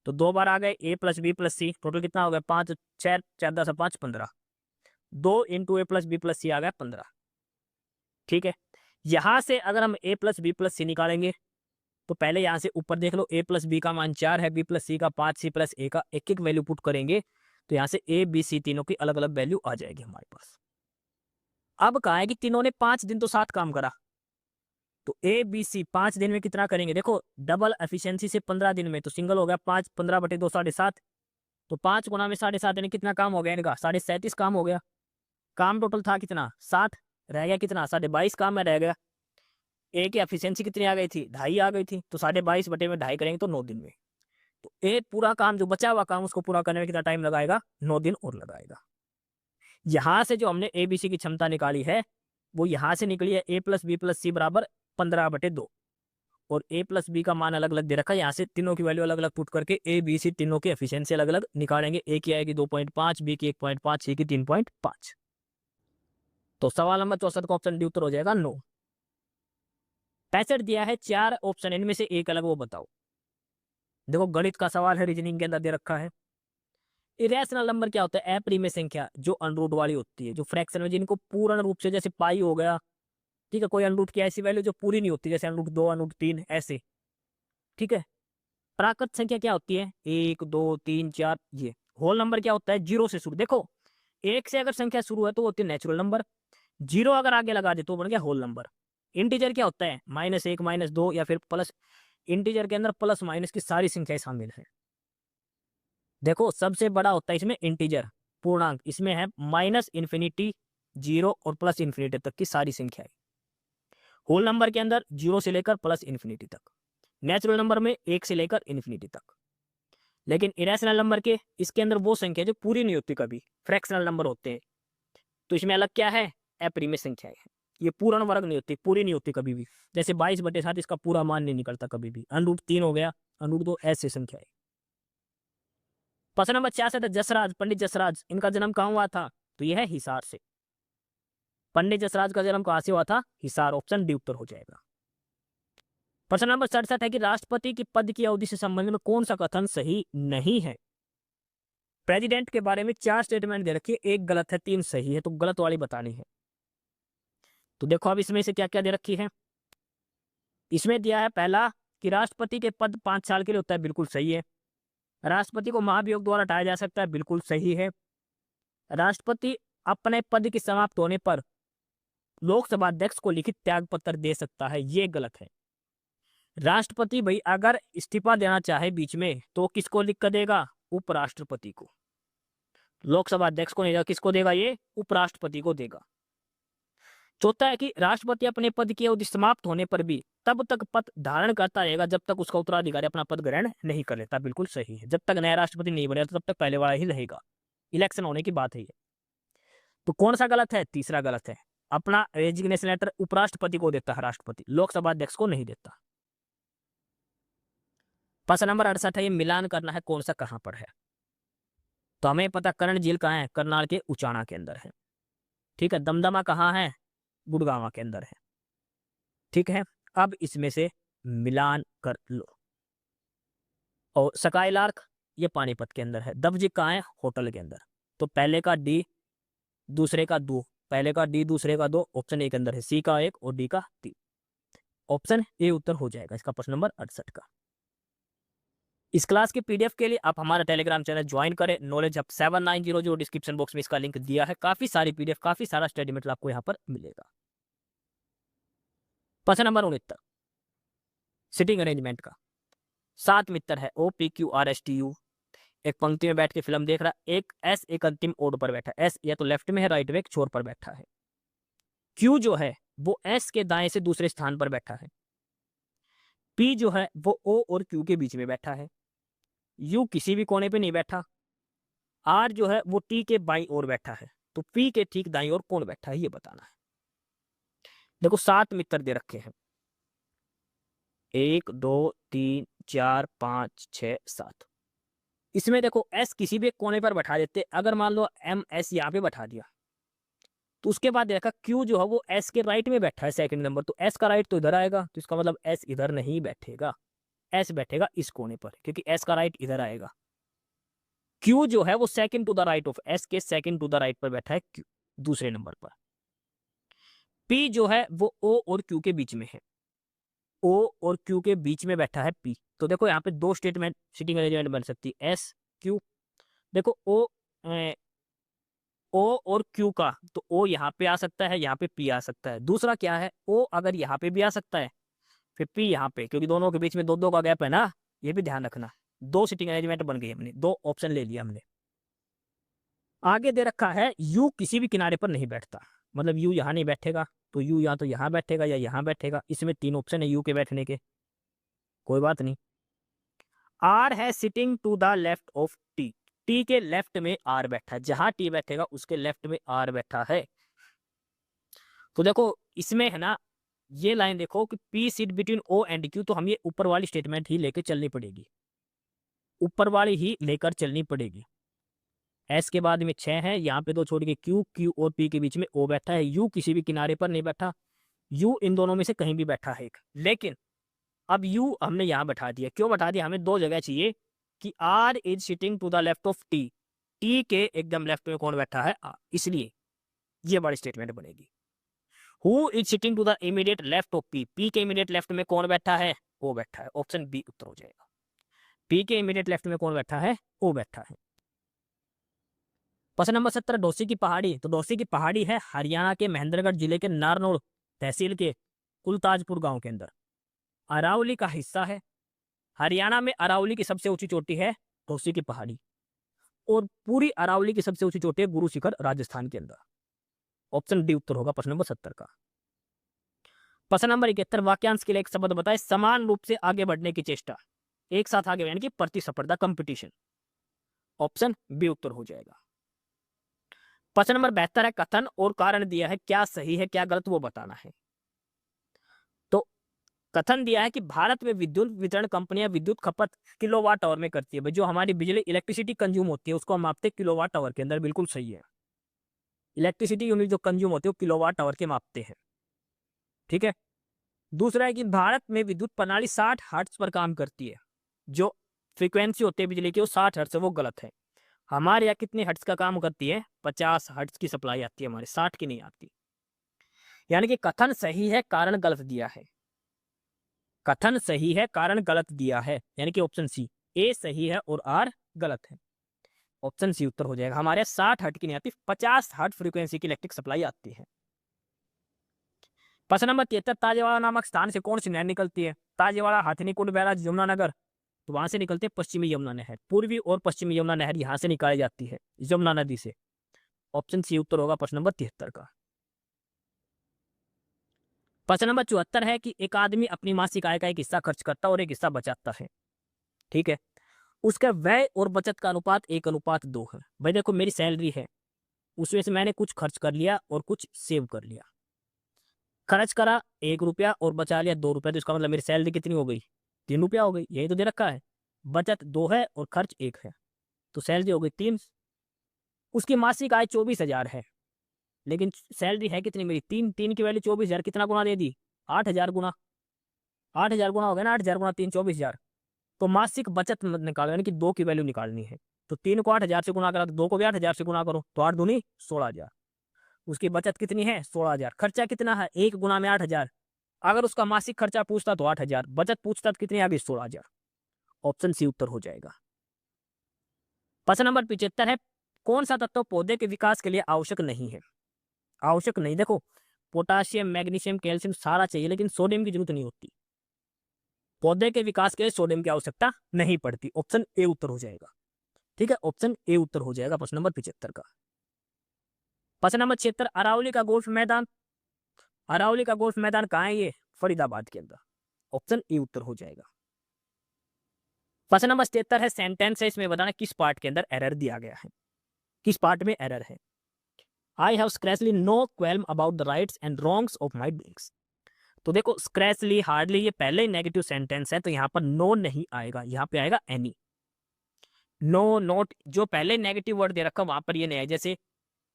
[SPEAKER 2] तो 2 बार आ गए ए प्लस बी प्लस सी, टोटल कितना हो गया 5, 6, 4 10 5 15। 2 इंटू ए प्लस बी प्लस सी आ गया 15। ठीक है, यहां से अगर हम ए प्लस बी प्लस सी निकालेंगे तो पहले यहां से ऊपर देख लो, ए प्लस बी का मान 4 है, बी प्लस सी का 5, सी प्लस ए का एक एक वैल्यू पुट करेंगे तो यहां से ए बी सी तीनों की अलग अलग वैल्यू आ जाएगी हमारे पास। अब कहा है कि तीनों ने 5 दिन तो 7 काम करा, तो ए बी सी 5 दिन में कितना करेंगे, देखो डबल एफिशिएंसी से 15 दिन में, तो सिंगल हो गया 5, 15/2 7.5, तो 5 गुना में 7.5 यानी कितना काम हो गया इनका, 37.5 काम हो गया। काम टोटल था कितना 60, रह गया कितना 22.5 काम में रह गया। ए की एफिशिएंसी कितनी आ गई थी, 2.5 आ गई थी, तो 22.5 बटे में 2.5 करेंगे तो 9 दिन में। तो ए पूरा काम जो बचा हुआ काम उसको पूरा करने में कितना टाइम लगाएगा, 9 दिन और लगाएगा। यहां से जो हमने ए बी सी की क्षमता निकाली है वो यहां से निकली है, ए प्लस बी प्लस सी बराबर 15/2, और ए प्लस बी का मान अलग अलग दे रखा है, यहाँ से तीनों की वैल्यू अलग अलग पुट करके ए बी सी तीनों की एफिशिएंसी अलग अलग निकालेंगे। ए की आएगी 2.5, बी की 1.5, सी की 3.5। तो सवाल नंबर 64 का ऑप्शन डी उत्तर हो जाएगा 9। 65 दिया है 4 ऑप्शन, इनमें से एक अलग वो बताओ। देखो गणित का सवाल है, रीजनिंग के अंदर दे रखा है। इरेशनल नंबर क्या होता है, अप्रिमेय संख्या जो अनरूट वाली होती है, जो फ्रैक्शन में जिनको पूर्ण रूप से, जैसे पाई हो गया, ठीक है, कोई अनरूट की ऐसी वैल्यू जो पूरी नहीं होती, जैसे अनरूट 2, अनरूट 3 ऐसे। ठीक है, प्राकृत संख्या क्या होती है, 1 2 3 4। ये होल नंबर क्या होता है, 0 से शुरू। देखो 1 से अगर संख्या शुरू है तो वो होती है नेचुरल नंबर, 0 अगर आगे लगा दे तो बन गया होल नंबर। इंटीजर क्या होता है, -1 -2 या फिर प्लस, इंटीजर के अंदर प्लस माइनस की सारी संख्याएं शामिल है। देखो सबसे बड़ा होता है इसमें इंटीजर पूर्णांक, इसमें है -∞, 0 और +∞ तक की सारी संख्याएं। होल नंबर के अंदर 0 से लेकर +∞ तक, नेचुरल नंबर में 1 से लेकर ∞ तक। लेकिन इरेशनल नंबर के इसके अंदर वो संख्या जो पूरी नहीं होती कभी, फ्रैक्शनल नंबर होते हैं। तो इसमें अलग क्या है, अप्रिमेय संख्याएं हैं। ये पूर्ण वर्ग नहीं होती, पूरी नहीं होती कभी भी, जैसे 22/7 इसका पूरा मान नहीं निकलता कभी भी। √3 हो गया, √2 ऐसे संख्याएं। प्रश्न नंबर 66 है, जसराज, पंडित जसराज, इनका जन्म कहाँ हुआ था, तो यह है हिसार से। पंडित जसराज का जन्म कहाँ से हुआ था, हिसार, ऑप्शन डी उत्तर हो जाएगा। प्रश्न नंबर 67 है कि राष्ट्रपति की पद की अवधि से संबंधित में कौन सा कथन सही नहीं है। प्रेसिडेंट के बारे में 4 स्टेटमेंट दे रखी है, एक गलत है 3 सही है, तो गलत वाली बतानी है। तो देखो अब इसमें से क्या क्या दे रखी है। इसमें दिया है पहला कि राष्ट्रपति के पद 5 साल के लिए होता है, बिल्कुल सही है। राष्ट्रपति को महाभियोग द्वारा हटाया जा सकता है, बिल्कुल सही है। राष्ट्रपति अपने पद के समाप्त होने पर लोकसभा अध्यक्ष को लिखित त्याग पत्र दे सकता है, ये गलत है। राष्ट्रपति भाई अगर इस्तीफा देना चाहे बीच में तो किसको लिख कर देगा, उपराष्ट्रपति को। लोकसभा अध्यक्ष को नहीं देगा, किसको देगा, ये उपराष्ट्रपति को देगा। चौथा है कि राष्ट्रपति अपने पद की अवधि समाप्त होने पर भी तब तक पद धारण करता रहेगा जब तक उसका उत्तराधिकारी अपना पद ग्रहण नहीं कर लेता, बिल्कुल सही है। जब तक नया राष्ट्रपति नहीं बनेगा तब तक पहले वाला ही रहेगा, इलेक्शन होने की बात है ये। तो कौन सा गलत है, तीसरा गलत है। अपना रेजिग्नेशन लेटर उपराष्ट्रपति को देता है राष्ट्रपति, लोकसभा अध्यक्ष को नहीं देता। प्रश्न नंबर 68 है, ये मिलान करना है कौन सा कहां पर है। तो हमें पता कर्ण झील कहाँ है, करनाल के उचाना के अंदर है। ठीक है, दमदमा कहाँ है, गुड़गांव के अंदर है। ठीक है, अब इसमें से मिलान कर लो। और स्काईलार्क ये पानीपत के अंदर है। दबजिक कहाँ है, होटल के अंदर। तो पहले का डी, दूसरे का 2, पहले का डी दूसरे का 2, ऑप्शन ए के अंदर है। सी का 1 और डी का 3, ऑप्शन ए उत्तर हो जाएगा इसका प्रश्न नंबर 68 का। इस क्लास के पीडीएफ के लिए आप हमारा टेलीग्राम चैनल ज्वाइन करें, नॉलेज हब 790, जो डिस्क्रिप्शन बॉक्स में इसका लिंक दिया है। काफी सारी पीडीएफ, काफी सारा स्टडी मटेरियल आपको यहाँ पर मिलेगा। प्रश्न नंबर 69, सिटिंग अरेंजमेंट का। 7 मित्र है, OPQRSTU, एक पंक्ति में बैठ के फिल्म देख रहा है। एक एस एक अंतिम ओड पर बैठा है। एस या तो लेफ्ट में है, राइट में एक छोर पर बैठा है। क्यू जो है वो एस के दाएं से दूसरे स्थान पर बैठा है। पी जो है वो ओ और क्यू के बीच में बैठा है। यू किसी भी कोने पे नहीं बैठा। आर जो है वो टी के बाईं ओर बैठा है। तो पी के ठीक दाईं ओर कौन बैठा है ये बताना है। देखो 7 मित्र दे रखे हैं, 1 2 3 4 5 6 7। इसमें देखो एस किसी भी एक कोने पर बैठा देते। अगर मान लो एम एस यहाँ पे बैठा दिया तो उसके बाद देखा क्यू जो है वो एस के राइट में बैठा है सेकंड नंबर, तो एस का राइट तो इधर आएगा, तो इसका मतलब एस इधर नहीं बैठेगा, एस बैठेगा इस कोने पर, क्योंकि एस का राइट इधर आएगा। क्यू जो है वो second to the right of S के सेकंड टू द राइट पर बैठा है क्यू दूसरे नंबर पर। पी जो है वो ओ और क्यू के बीच में है। ओ और क्यू के बीच में बैठा है पी। तो देखो यहाँ पे दो स्टेटमेंट सिटिंग अरेंजमेंट बन सकती है, एस क्यू। देखो ओ और क्यू का, तो ओ यहाँ पे आ सकता है, यहाँ पे पी आ सकता है। दूसरा क्या है, ओ अगर यहाँ पे भी आ सकता है फिर पी यहाँ पे, क्योंकि दोनों के बीच में 2-2 का गैप है ना, ये भी ध्यान रखना। दो सिटिंग अरेंजमेंट बन गई, हमने दो ऑप्शन ले लिया हमने। आगे दे रखा है यू किसी भी किनारे पर नहीं बैठता, मतलब यू यहाँ नहीं बैठेगा, तो यू या तो यहाँ बैठेगा या यहाँ बैठेगा। इसमें 3 ऑप्शन है यू के बैठने के, कोई बात नहीं। आर है sitting to the left of T, T के लेफ्ट में आर बैठा है, जहां टी बैठेगा उसके लेफ्ट में आर बैठा है। तो देखो इसमें है ना, ये लाइन देखो कि P sit between O and Q, तो हम ये ऊपर वाली स्टेटमेंट ही लेके चलनी पड़ेगी, ऊपर वाली ही लेकर चलनी पड़ेगी। एस के बाद में 6 है, यहाँ पे 2 छोड़ के क्यू, क्यू और पी के बीच में ओ बैठा है। यू किसी भी किनारे पर नहीं बैठा, यू इन दोनों में से कहीं भी बैठा है एक। लेकिन अब यू हमने यहाँ बैठा दिया, क्यों बैठा दिया, हमें 2 जगह चाहिए कि R is sitting to the left of T, T के एकदम लेफ्ट में कौन बैठा है, आर, इसलिए ये बड़ी स्टेटमेंट बनेगी। Who is sitting to the immediate left of P, P के इमीडिएट लेफ्ट में कौन बैठा है, ओ बैठा है। ऑप्शन बी उत्तर हो जाएगा। पी के इमीडिएट लेफ्ट में कौन बैठा है, ओ बैठा है। प्रश्न नंबर 17, डोसी की पहाड़ी। तो डोसी की पहाड़ी है हरियाणा के महेंद्रगढ़ जिले के नारनौल तहसील के कुलताजपुर गांव के अंदर, अरावली का हिस्सा है। हरियाणा में अरावली की सबसे ऊंची चोटी है डोसी की पहाड़ी, और पूरी अरावली की सबसे ऊंची चोटी है गुरु शिखर राजस्थान के अंदर। ऑप्शन डी उत्तर होगा प्रश्न नंबर 70 का। प्रश्न नंबर 71, वाक्यांश के लिए एक शब्द बताए, समान रूप से आगे बढ़ने की चेष्टा, एक साथ आगे यानी कि प्रतिस्पर्धा, कंपटीशन। ऑप्शन बी उत्तर हो जाएगा। प्रश्न नंबर 72 है, कथन और कारण दिया है, क्या सही है क्या गलत वो बताना है। तो कथन दिया है कि भारत में विद्युत वितरण कंपनियां विद्युत खपत किलोवाट आवर में करती है। भाई जो हमारी बिजली इलेक्ट्रिसिटी कंज्यूम होती है उसको हम मापते हैं किलोवाट आवर के अंदर, बिल्कुल सही है। इलेक्ट्रिसिटी यूनिट जो कंज्यूम होती है वो किलोवाट आवर के मापते हैं, ठीक है। दूसरा है कि भारत में विद्युत प्रणाली 60 हर्ट्ज पर काम करती है, जो फ्रीक्वेंसी होती है बिजली की वो 60 हर्ट्ज है, वो गलत है। हमारे यहाँ कितने हर्ट्ज का काम करती है, 50 हर्ट्ज की सप्लाई आती है हमारे, 60 की नहीं आती। यानी कि कथन सही है कारण गलत दिया है, कथन सही है कारण गलत दिया है, यानी कि ऑप्शन सी, ए सही है और आर गलत है। ऑप्शन सी उत्तर हो जाएगा। हमारे 60 हर्ट्ज की नहीं आती, 50 हर्ट्ज फ्रीक्वेंसी की इलेक्ट्रिक सप्लाई आती है। प्रश्न नंबर 73, ताजेवाड़ा नामक स्थान से कौन सी नहर निकलती है। ताजेवाड़ा, हथनीकुंड, बैराज, यमुनानगर। तो वहां से निकलते पश्चिमी यमुना नहर, पूर्वी और पश्चिमी यमुना नहर यहाँ से निकाली जाती है यमुना नदी से। ऑप्शन सी उत्तर होगा प्रश्न नंबर 73 का। प्रश्न नंबर 74 है कि एक आदमी अपनी मासिक आय का एक हिस्सा खर्च करता है और एक हिस्सा बचाता है, ठीक है। उसका व्यय और बचत का अनुपात 1:2 है। भाई देखो मेरी सैलरी है, उसमें से मैंने कुछ खर्च कर लिया और कुछ सेव कर लिया। खर्च करा 1 रुपया और बचा लिया 2 रुपया, तो इसका मतलब मेरी सैलरी कितनी हो गई, 3 रुपया हो गई, यही तो दे रखा है। बचत 2 है और खर्च 1 है, तो सैलरी हो गई 3। उसकी मासिक आय 24,000 है, लेकिन सैलरी है कितनी मेरी 3, 3 की वैल्यू 24,000 कितना गुना दे दी, 8,000 गुना, 8,000 गुना हो गया ना, 8,000 गुना 3 24,000। तो मासिक बचत मत निकालो, यानी कि 2 की वैल्यू निकालनी है। तो 3 को 8,000 से गुना करा, तो 2 को भी 8,000 से गुना करो, तो 8 दूनी 16,000। उसकी बचत कितनी है 16,000, खर्चा कितना है 1 गुना में 8,000। अगर उसका मासिक खर्चा पूछता तो 8,000, बचत पूछता तो कितनी आ गई 16,000। ऑप्शन सी उत्तर हो जाएगा। प्रश्न नंबर 75 है, कौन सा तत्व पौधे के विकास के लिए आवश्यक नहीं है। आवश्यक नहीं, देखो पोटाशियम, मैग्नीशियम, कैल्शियम सारा चाहिए, लेकिन सोडियम की जरूरत नहीं होती। पौधे के विकास के लिए सोडियम की आवश्यकता नहीं पड़ती। ऑप्शन ए उत्तर हो जाएगा। ठीक है, ऑप्शन ए उत्तर हो जाएगा प्रश्न नंबर 75 का। प्रश्न नंबर 76, अरावली का गोल्फ मैदान, अरावली का गोल्फ मैदान कहाँ है? ये फरीदाबाद के अंदर, ऑप्शन ए उत्तर हो जाएगा। प्रश्न नंबर 77 है, सेंटेंस है, इसमें बताना किस पार्ट के अंदर एरर दिया गया है, किस पार्ट में एरर है। I have scarcely no qualm about the rights and wrongs of my beings. तो देखो, स्क्रैचली, हार्डली, ये पहले ही नेगेटिव सेंटेंस है, तो यहाँ पर नो नहीं आएगा, यहाँ पे आएगा एनी। नो, नोट, जो पहले नेगेटिव वर्ड दे रखा वहां पर ये नहीं है, जैसे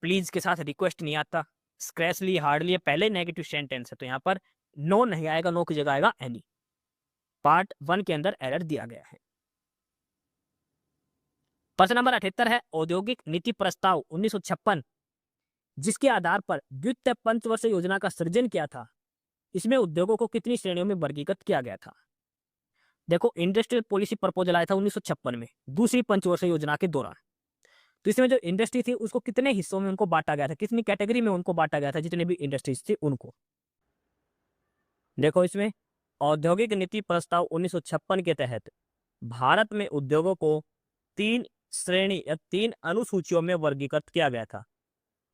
[SPEAKER 2] प्लीज के साथ रिक्वेस्ट नहीं आता, स्क्रैचली, हार्डली पहले नेगेटिव सेंटेंस है, तो यहाँ पर नो नहीं आएगा, नो की जगह आएगा एनी। पार्ट 1 के अंदर एरर दिया गया है। प्रश्न नंबर 78 है, औद्योगिक नीति प्रस्ताव 1956 जिसके आधार पर द्वितीय पंचवर्षीय योजना का सृजन किया था, इसमें उद्योगों को कितनी श्रेणियों में वर्गीकृत किया गया था। देखो, इंडस्ट्रियल पॉलिसी प्रपोजल आया था 1956 में दूसरी पंचवर्षीय योजना के दौरान। तो इसमें जो इंडस्ट्री थी उसको कितने हिस्सों में उनको बांटा गया था, कितनी कैटेगरी में उनको बांटा गया था, जितने भी इंडस्ट्रीज थी उनको। देखो, इसमें औद्योगिक नीति प्रस्ताव 1956 के तहत भारत में उद्योगों को 3 श्रेणी या 3 अनुसूचियों में वर्गीकृत किया गया था।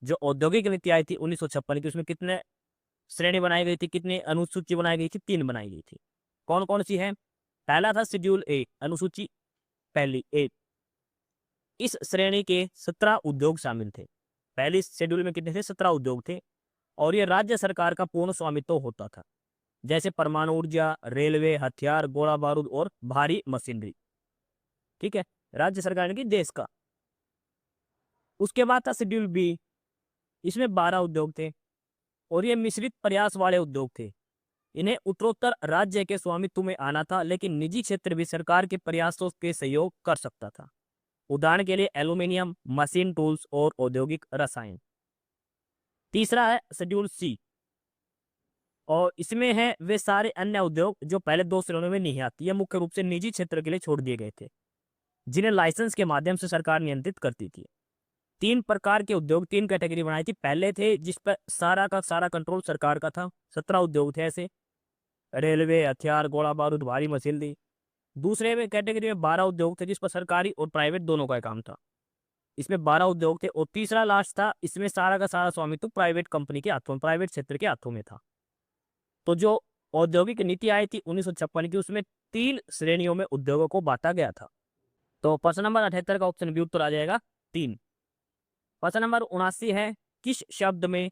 [SPEAKER 2] जो औद्योगिक नीति आई थी 1956 की, उसमें कितने श्रेणी बनाई गई थी, कितने अनुसूची बनाई गई थी? 3 बनाई गई थी। कौन कौन सी है? पहला था शेड्यूल ए, अनुसूची पहली ए। इस श्रेणी के 17 उद्योग शामिल थे। पहली शेड्यूल में कितने थे? 17 उद्योग थे, और ये राज्य सरकार का पूर्ण स्वामित्व होता था, जैसे परमाणु ऊर्जा, रेलवे, हथियार, गोला बारूद और भारी मशीनरी। ठीक है, राज्य सरकार की, देश का। उसके बाद था शेड्यूल बी, इसमें 12 उद्योग थे, और ये मिश्रित प्रयास वाले उद्योग थे। इन्हें उत्तरोत्तर राज्य के स्वामित्व में आना था, लेकिन निजी क्षेत्र भी सरकार के प्रयासों के सहयोग कर सकता था। उदाहरण के लिए एल्यूमिनियम, मशीन टूल्स और औद्योगिक रसायन। तीसरा है शेड्यूल सी, और इसमें है वे सारे अन्य उद्योग जो पहले 2 श्रेणियों में नहीं आती, ये मुख्य रूप से निजी क्षेत्र के लिए छोड़ दिए गए थे, जिन्हें लाइसेंस के माध्यम से सरकार नियंत्रित करती थी। 3 प्रकार के उद्योग, 3 कैटेगरी बनाई थी। पहले थे जिस पर सारा का सारा कंट्रोल सरकार का था, 17 उद्योग थे ऐसे, रेलवे, हथियार, गोला बारूद, भारी मशीनरी। दूसरे में कैटेगरी में 12 उद्योग थे जिस पर सरकारी और प्राइवेट दोनों का काम था, इसमें 12 उद्योग थे। और तीसरा लास्ट था, इसमें सारा का सारा स्वामित्व प्राइवेट कंपनी के हाथों में, प्राइवेट क्षेत्र के हाथों में था। तो जो औद्योगिक नीति आई थी 1956 की, उसमें 3 श्रेणियों में उद्योगों को बांटा गया था। तो प्रश्न नंबर 78 का ऑप्शन बी उत्तर आ जाएगा 3। प्रश्न नंबर 79 है, किस शब्द में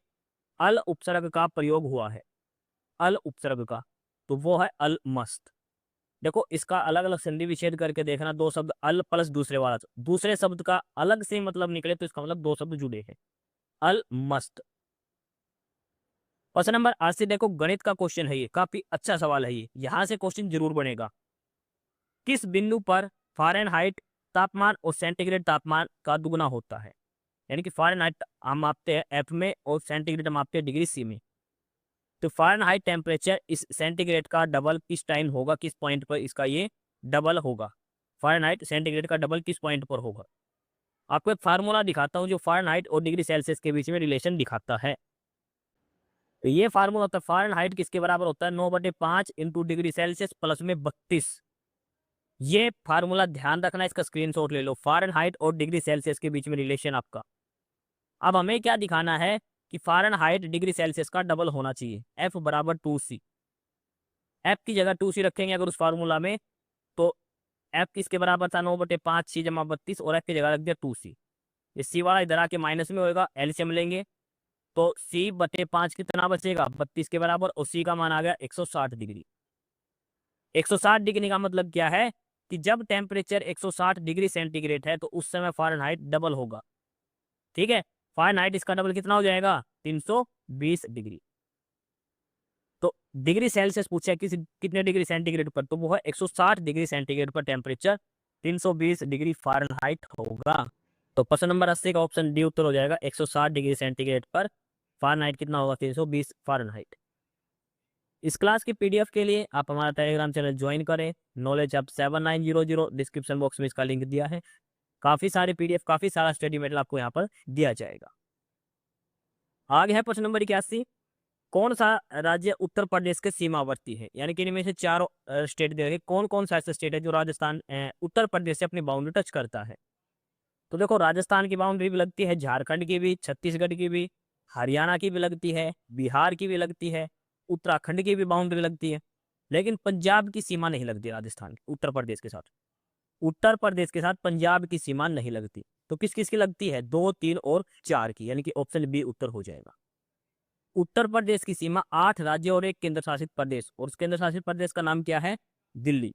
[SPEAKER 2] अल उपसर्ग का प्रयोग हुआ है? अल उपसर्ग का, तो वो है अल मस्त। देखो, इसका अलग अलग संधि विच्छेद करके देखना, 2 शब्द अल प्लस दूसरे वाला, दूसरे शब्द का अलग से मतलब निकले तो इसका मतलब 2 शब्द जुड़े हैं, अल मस्त। प्रश्न नंबर 80, देखो गणित का क्वेश्चन है, ये काफी अच्छा सवाल है, ये यहां से क्वेश्चन जरूर बनेगा। किस बिंदु पर फ़ारेनहाइट तापमान और सेंटीग्रेड तापमान का दुगुना होता है? यानी कि फ़ारेनहाइट हम मापते हैं एफ में और सेंटीग्रेड मापते हैं डिग्री सी में। तो फ़ारेनहाइट टेम्परेचर इस सेंटीग्रेड का डबल किस टाइम होगा, किस पॉइंट पर इसका ये डबल होगा? फ़ारेनहाइट सेंटीग्रेड का डबल किस पॉइंट पर होगा? आपको एक फार्मूला दिखाता हूँ जो फ़ारेनहाइट और डिग्री सेल्सियस के बीच में रिलेशन दिखाता है। तो ये फार्मूला होता है, फ़ारेनहाइट किसके बराबर होता है? 9/5 इंटू डिग्री सेल्सियस प्लस में 32। ये फार्मूला ध्यान रखना, इसका स्क्रीनशॉट ले लो, फ़ारेनहाइट और डिग्री सेल्सियस के बीच में रिलेशन आपका। अब हमें क्या दिखाना है कि फ़ारेनहाइट डिग्री सेल्सियस का डबल होना चाहिए, F बराबर 2C। F की जगह 2C रखेंगे अगर उस फार्मूला में, तो F किसके बराबर था? 9/5 C जमा 32, और F की जगह रख दिया 2C। ये C वाला इधर आके माइनस में होगा, एलसीएम लेंगे तो C/5 कितना बचेगा? 32 के बराबर, और C का मान आ गया 160 डिग्री। 160 डिग्री का मतलब क्या है कि जब टेम्परेचर 160 डिग्री सेंटीग्रेड है तो उस समय फ़ारेनहाइट डबल होगा। ठीक है, फ़ारेनहाइट इसका डबल कितना हो जाएगा? 320 डिग्री। तो डिग्री सेल्सियस पूछा है कितने डिग्री सेंटीग्रेड पर, तो वो है 160 डिग्री सेंटीग्रेड पर टेम्परेचर 320 डिग्री फ़ारेनहाइट होगा। तो प्रश्न नंबर 80 का ऑप्शन डी उत्तर हो जाएगा, 160 डिग्री सेंटीग्रेड पर फ़ारेनहाइट कितना होगा? 320 फ़ारेनहाइट। इस क्लास की पीडीएफ के लिए आप हमारा टेलीग्राम चैनल ज्वाइन करें, नॉलेज हब 7900, डिस्क्रिप्शन बॉक्स में इसका लिंक दिया है। काफ़ी सारे पीडीएफ, काफ़ी सारा स्टडी मटेरियल आपको यहाँ पर दिया जाएगा। आगे है प्रश्न नंबर 81, कौन सा राज्य उत्तर प्रदेश के सीमावर्ती है? यानी कि इनमें से 4 स्टेट दे रखे, कौन कौन सा ऐसा स्टेट है जो राजस्थान उत्तर प्रदेश से अपनी बाउंड्री टच करता है? तो देखो राजस्थान की बाउंड्री भी लगती है, झारखंड की भी, छत्तीसगढ़ की भी, हरियाणा की भी लगती है, बिहार की भी लगती है, उत्तराखंड की भी बाउंड्री लगती है, लेकिन पंजाब की सीमा नहीं लगती राजस्थान की उत्तर प्रदेश के साथ। उत्तर प्रदेश के साथ पंजाब की सीमा नहीं लगती। तो किस किस की लगती है? 2, 3 और 4 की, यानी कि ऑप्शन बी उत्तर हो जाएगा। उत्तर प्रदेश की सीमा 8 राज्य और एक केंद्र शासित प्रदेश, और उस केंद्र शासित प्रदेश का नाम क्या है? दिल्ली।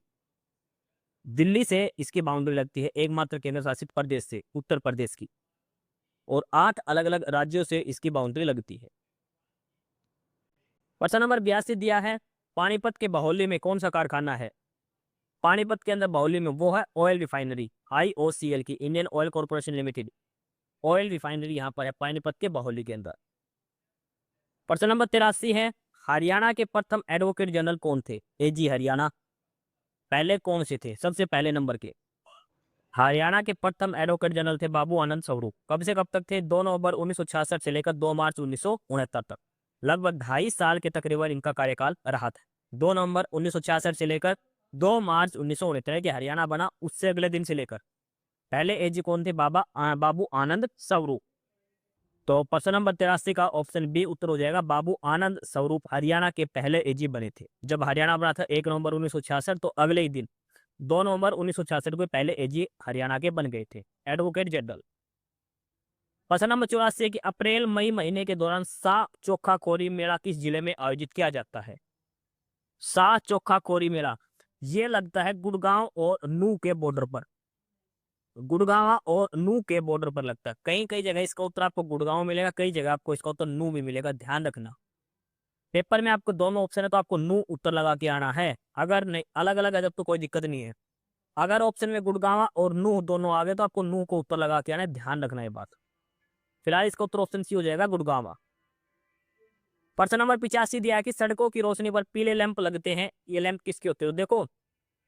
[SPEAKER 2] दिल्ली से इसकी बाउंड्री लगती है, एकमात्र केंद्र शासित प्रदेश से, उत्तर प्रदेश की, और 8 अलग अलग राज्यों से इसकी बाउंड्री लगती है। प्रश्न नंबर 82 दिया है, पानीपत के बहौली में कौन सा कारखाना है? पानीपत के अंदर बहौली में वो है ऑयल रिफाइनरी, IOCL की, Indian oil corporation limited, oil refinery यहाँ पर है पानीपत के बहौली के अंदर। प्रश्न नंबर 83 है, हरियाणा के प्रथम एडवोकेट जनरल कौन थे? AG हरियाणा। पहले कौन से थे? सबसे पहले नंबर के हरियाणा के प्रथम एडवोकेट जनरल थे बाबू आनंद स्वरूप। कब से कब तक थे? 2 नवंबर 1966 से लेकर 2 मार्च 1969 तक। लगभग 2.5 साल के तकरीबन इनका कार्यकाल रहा था। 2 नवंबर 1966 से लेकर 2 मार्च 1969 के हरियाणा बना, उससे अगले दिन से लेकर। पहले एजी कौन थे? बाबू आनंद स्वरूप। तो प्रश्न नंबर 83 का ऑप्शन बी उत्तर हो जाएगा, बाबू आनंद स्वरूप हरियाणा के पहले एजी बने थे। जब हरियाणा बना था 1 नवंबर 1966, तो अगले ही दिन 2 नवंबर 1966 को पहले एजी हरियाणा के बन गए थे, एडवोकेट जनरल। प्रश्न नंबर 84 कि अप्रैल मई महीने के दौरान सा चोखा खोरी मेला किस जिले में आयोजित किया जाता है? सा चोखा खोरी मेला ये लगता है गुड़गांव और नूह के बॉर्डर पर। गुड़गांव और नूह के बॉर्डर पर लगता है। कई कई जगह इसका उत्तर आपको गुड़गांव मिलेगा, कई जगह आपको इसका उत्तर नूह में मिलेगा, ध्यान रखना। पेपर में आपको दोनों ऑप्शन है तो आपको नूह उत्तर लगा के आना है। अगर नहीं अलग अलग है जब तो कोई दिक्कत नहीं है। अगर ऑप्शन में गुड़गांव और नूह दोनों आ गए तो आपको नूह को उत्तर लगा के आना है, ध्यान रखना ये बात। फिलहाल इसका उत्तर ऑप्शन सी हो जाएगा, गुड़गांव। प्रश्न नंबर 85 दिया है कि सड़कों की रोशनी पर पीले लैंप लगते हैं, ये लैंप किसके होते हैं? तो देखो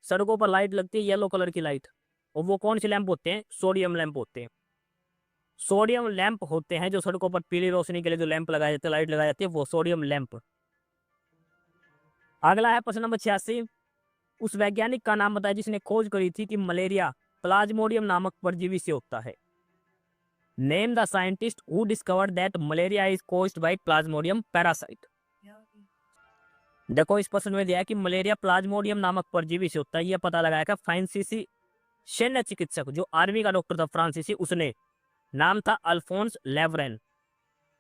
[SPEAKER 2] सड़कों पर लाइट लगती है येलो कलर की लाइट, और वो कौन से लैंप होते हैं? सोडियम लैंप होते हैं। सोडियम लैंप होते हैं जो सड़कों पर पीली रोशनी के लिए जो लैंप लगाए जाते हैं, लाइट लगाई जाती है, वो सोडियम लैंप। अगला है प्रश्न नंबर 86, उस वैज्ञानिक का नाम बताया जिसने खोज करी थी कि मलेरिया प्लाज्मोडियम नामक परजीवी से होता है। Name the scientist who discovered that malaria is caused by Plasmodium parasite. देखो इस प्रश्न में दिया है कि मलेरिया प्लाज्मोडियम नामक परजीवी से होता है, यह पता लगाया था फ्रांसीसी सैन्य चिकित्सक, जो आर्मी का डॉक्टर था फ्रांसीसी, उसने, नाम था अल्फोंस लेवरेन।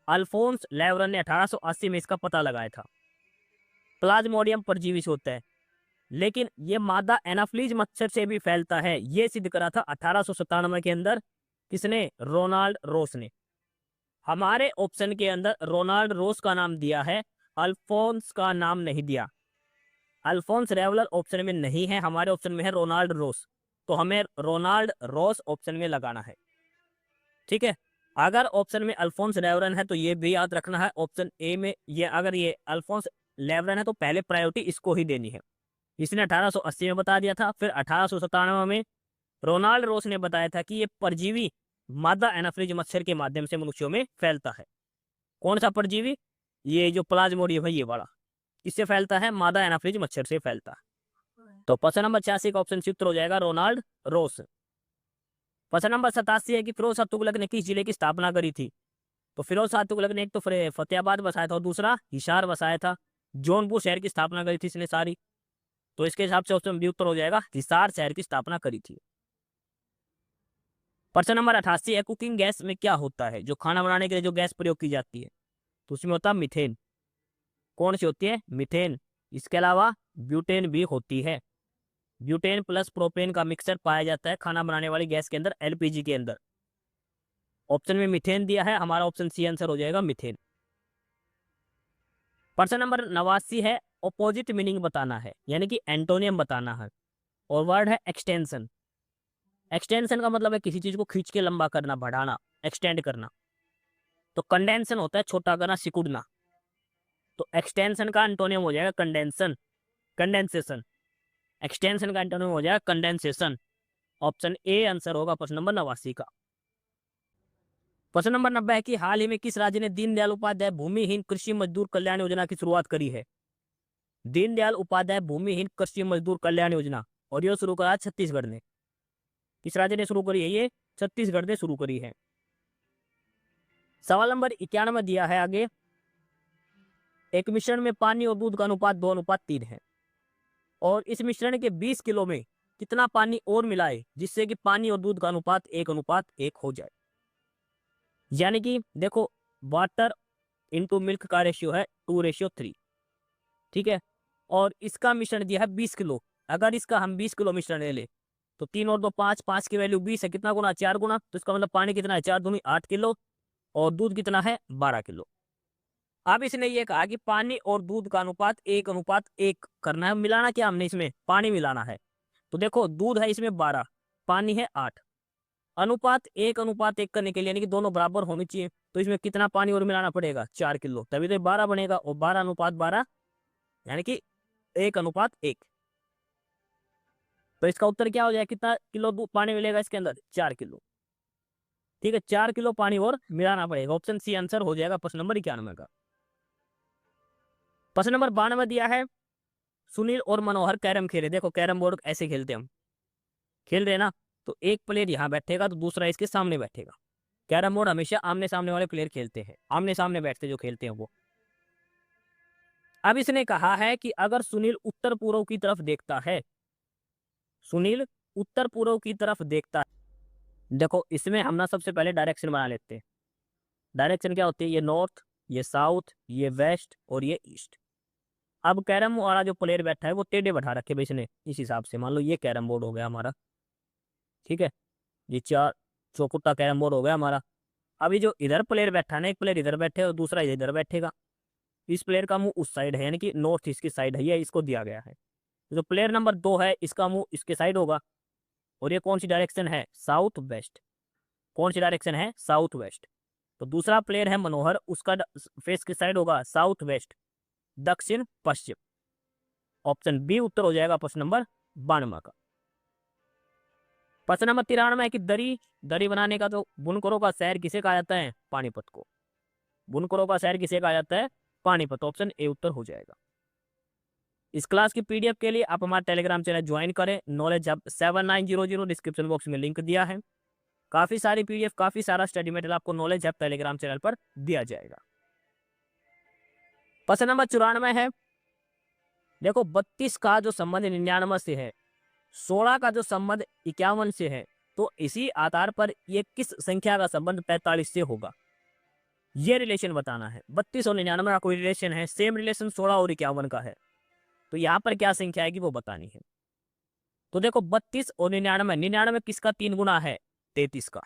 [SPEAKER 2] अल्फोंस लेवरेन ने 1880 में इसका पता लगाया था। प्लाज्मोडियम परजीवी से होता है, लेकिन ये मादा एनाफ्लीज मच्छर से भी फैलता है, ये सिद्ध करा था 1897 के अंदर। किसने? रोनाल्ड रोस ने। हमारे ऑप्शन के अंदर रोनाल्ड रोस का नाम दिया है, अल्फोंस का नाम नहीं दिया। अल्फोंस रेवलर ऑप्शन में नहीं है, हमारे ऑप्शन में है रोनाल्ड रोस, तो हमें रोनाल्ड रोस ऑप्शन में लगाना है। ठीक है, अगर ऑप्शन में अल्फोंस लेवरन है तो ये भी याद रखना है, ऑप्शन ए में ये अगर ये अल्फोंस लेवरन है तो पहले प्रायोरिटी इसको ही देनी है। इसने 1880 में बता दिया था, फिर 1897 में रोनाल्ड रोस ने बताया था कि ये परजीवी मादा एनाफ्लीज मच्छर के माध्यम से मनुष्यों में फैलता है। कौन सा परजीवी? ये जो प्लाज्मोडियम है ये वाला, इससे फैलता है, मादा एनाफ्लीज मच्छर से फैलता है। तो प्रश्न नंबर 86 का ऑप्शन सी उत्तर हो जाएगा, रोनाल्ड रोस। प्रश्न नंबर 87 है कि फिरोज शाह तुगलक ने किस जिले की स्थापना करी थी? तो फिरोज शाह तुगलक ने एक तो फतेहाबाद बसाया था और दूसरा हिसार बसाया था। जौनपुर शहर की स्थापना करी थी इसने सारी, तो इसके हिसाब से ऑप्शन बी उत्तर हो जाएगा, हिसार शहर की स्थापना करी थी। प्रश्न नंबर 88 है, कुकिंग गैस में क्या होता है? जो खाना बनाने के लिए जो गैस प्रयोग की जाती है, तो उसमें होता है मीथेन। कौन सी होती है? मीथेन। इसके अलावा ब्यूटेन भी होती है। ब्यूटेन प्लस प्रोपेन का मिक्सचर पाया जाता है खाना बनाने वाली गैस के अंदर, LPG के अंदर। ऑप्शन में मीथेन दिया है, हमारा ऑप्शन सी आंसर हो जाएगा, मीथेन। प्रश्न नंबर 89 है, ऑपोजिट मीनिंग बताना है, यानी कि एंटोनियम बताना है, और वर्ड है एक्सटेंशन। एक्सटेंशन का मतलब है किसी चीज को खींच के लंबा करना, बढ़ाना, एक्सटेंड करना। तो कंडेंसन होता है छोटा करना, सिकुड़ना। तो एक्सटेंशन का एंटोनियम हो जाएगा कंडेंसन, कंडेंसेशन। एक्सटेंशन का एंटोनियम हो जाएगा कंडेंसेशन। ऑप्शन ए आंसर होगा प्रश्न नंबर 89 का। प्रश्न नंबर 90 है कि हाल ही में किस राज्य ने दीनदयाल उपाध्याय भूमिहीन कृषि मजदूर कल्याण योजना की शुरुआत करी है? दीनदयाल उपाध्याय भूमिहीन कृषि मजदूर कल्याण योजना, और यह शुरू करा छत्तीसगढ़ ने। किस राज्य ने शुरू करी है? ये छत्तीसगढ़ ने शुरू करी है। सवाल नंबर 91 दिया है आगे, एक मिश्रण में पानी और दूध का अनुपात 2:3 है और इस मिश्रण के 20 किलो में कितना पानी और मिलाए जिससे कि पानी और दूध का अनुपात 1:1 हो जाए। यानी कि देखो, वाटर इंटू मिल्क का रेशियो है 2:3, ठीक है, और इसका मिश्रण दिया है 20 किलो। अगर इसका हम 20 किलो मिश्रण ले ले तो 3 और 2 5, 5 की वैल्यू 20 है, कितना गुना? 4 गुना। तो इसका मतलब पानी कितना है? 4 दूनी 8 किलो और दूध कितना है? 12 किलो। अब इसने ये कहा कि पानी और दूध का अनुपात 1:1 करना है। मिलाना क्या हमने? इसमें पानी मिलाना है। तो देखो, दूध है इसमें 12, पानी है 8, अनुपात 1:1 करने के लिए यानी कि दोनों बराबर होनी चाहिए, तो इसमें कितना पानी और मिलाना पड़ेगा? 4 किलो, तभी तो 12 बनेगा। और 12:12 यानी कि 1:1। तो इसका उत्तर क्या हो जाएगा? कितना किलो दूध पानी मिलेगा इसके अंदर? 4 किलो। ठीक है, 4 किलो पानी और मिलाना पड़ेगा। ऑप्शन सी आंसर हो जाएगा प्रश्न नंबर 91 का। प्रश्न नंबर 92 दिया है, सुनील और मनोहर कैरम खेले। देखो, कैरम बोर्ड ऐसे खेलते हम, खेल रहे ना, तो एक प्लेयर यहाँ बैठेगा तो दूसरा इसके सामने बैठेगा। कैरम बोर्ड हमेशा आमने सामने वाले प्लेयर खेलते हैं, आमने सामने बैठते जो खेलते हैं वो। अब इसने कहा है कि अगर सुनील उत्तर पूर्व की तरफ देखता है, सुनील उत्तर पूर्व की तरफ देखता है। देखो, इसमें हम ना सबसे पहले डायरेक्शन बना लेते हैं। डायरेक्शन क्या होती है? ये नॉर्थ, ये साउथ, ये वेस्ट और ये ईस्ट। अब कैरम वाला जो प्लेयर बैठा है वो टेढ़े बैठा रखे भाई इसने, इस हिसाब से। मान लो ये कैरम बोर्ड हो गया हमारा, ठीक है, ये 4 चौकुट्टा कैरम बोर्ड हो गया हमारा। अभी जो इधर प्लेयर बैठा है ना, एक प्लेयर इधर बैठे और दूसरा इधर बैठेगा। इस प्लेयर का मुंह उस साइड है, यानी कि नॉर्थ ईस्ट की साइड है, ये इसको दिया गया है। जो प्लेयर नंबर 2 है इसका मुंह इसके साइड होगा। और ये कौन सी डायरेक्शन है? South west. कौन सी डायरेक्शन है? South west. तो दूसरा प्लेयर है मनोहर, उसका फेस किस साइड होगा? साउथ वेस्ट, दक्षिण पश्चिम। ऑप्शन बी उत्तर हो जाएगा प्रश्न नंबर 92 का। प्रश्न नंबर 93 है कि दरी बनाने का तो बुनकरों का शहर किसे कहा जाता है? पानीपत को। बुनकरों का शहर किसे कहा जाता है? पानीपत। ऑप्शन ए उत्तर हो जाएगा। इस क्लास की पीडीएफ के लिए आप हमारा टेलीग्राम चैनल ज्वाइन करें, नॉलेज हब 7900, डिस्क्रिप्शन बॉक्स में लिंक दिया है। काफी सारी पीडीएफ, काफी सारा स्टडी मटेरियल आपको नॉलेज हब टेलीग्राम चैनल पर दिया जाएगा। प्रश्न नंबर 94 है, देखो 32 का जो संबंध 99 से है, 16 का जो संबंध 51 से है, तो इसी आधार पर ये किस संख्या का संबंध 45 से होगा? ये रिलेशन बताना है। 32 और 99 का कोई रिलेशन है, सेम रिलेशन 16 और 51 का है, तो यहाँ पर क्या संख्या आएगी वो बतानी है। तो देखो, 32 और 99 किसका 3 गुना है? 33 का।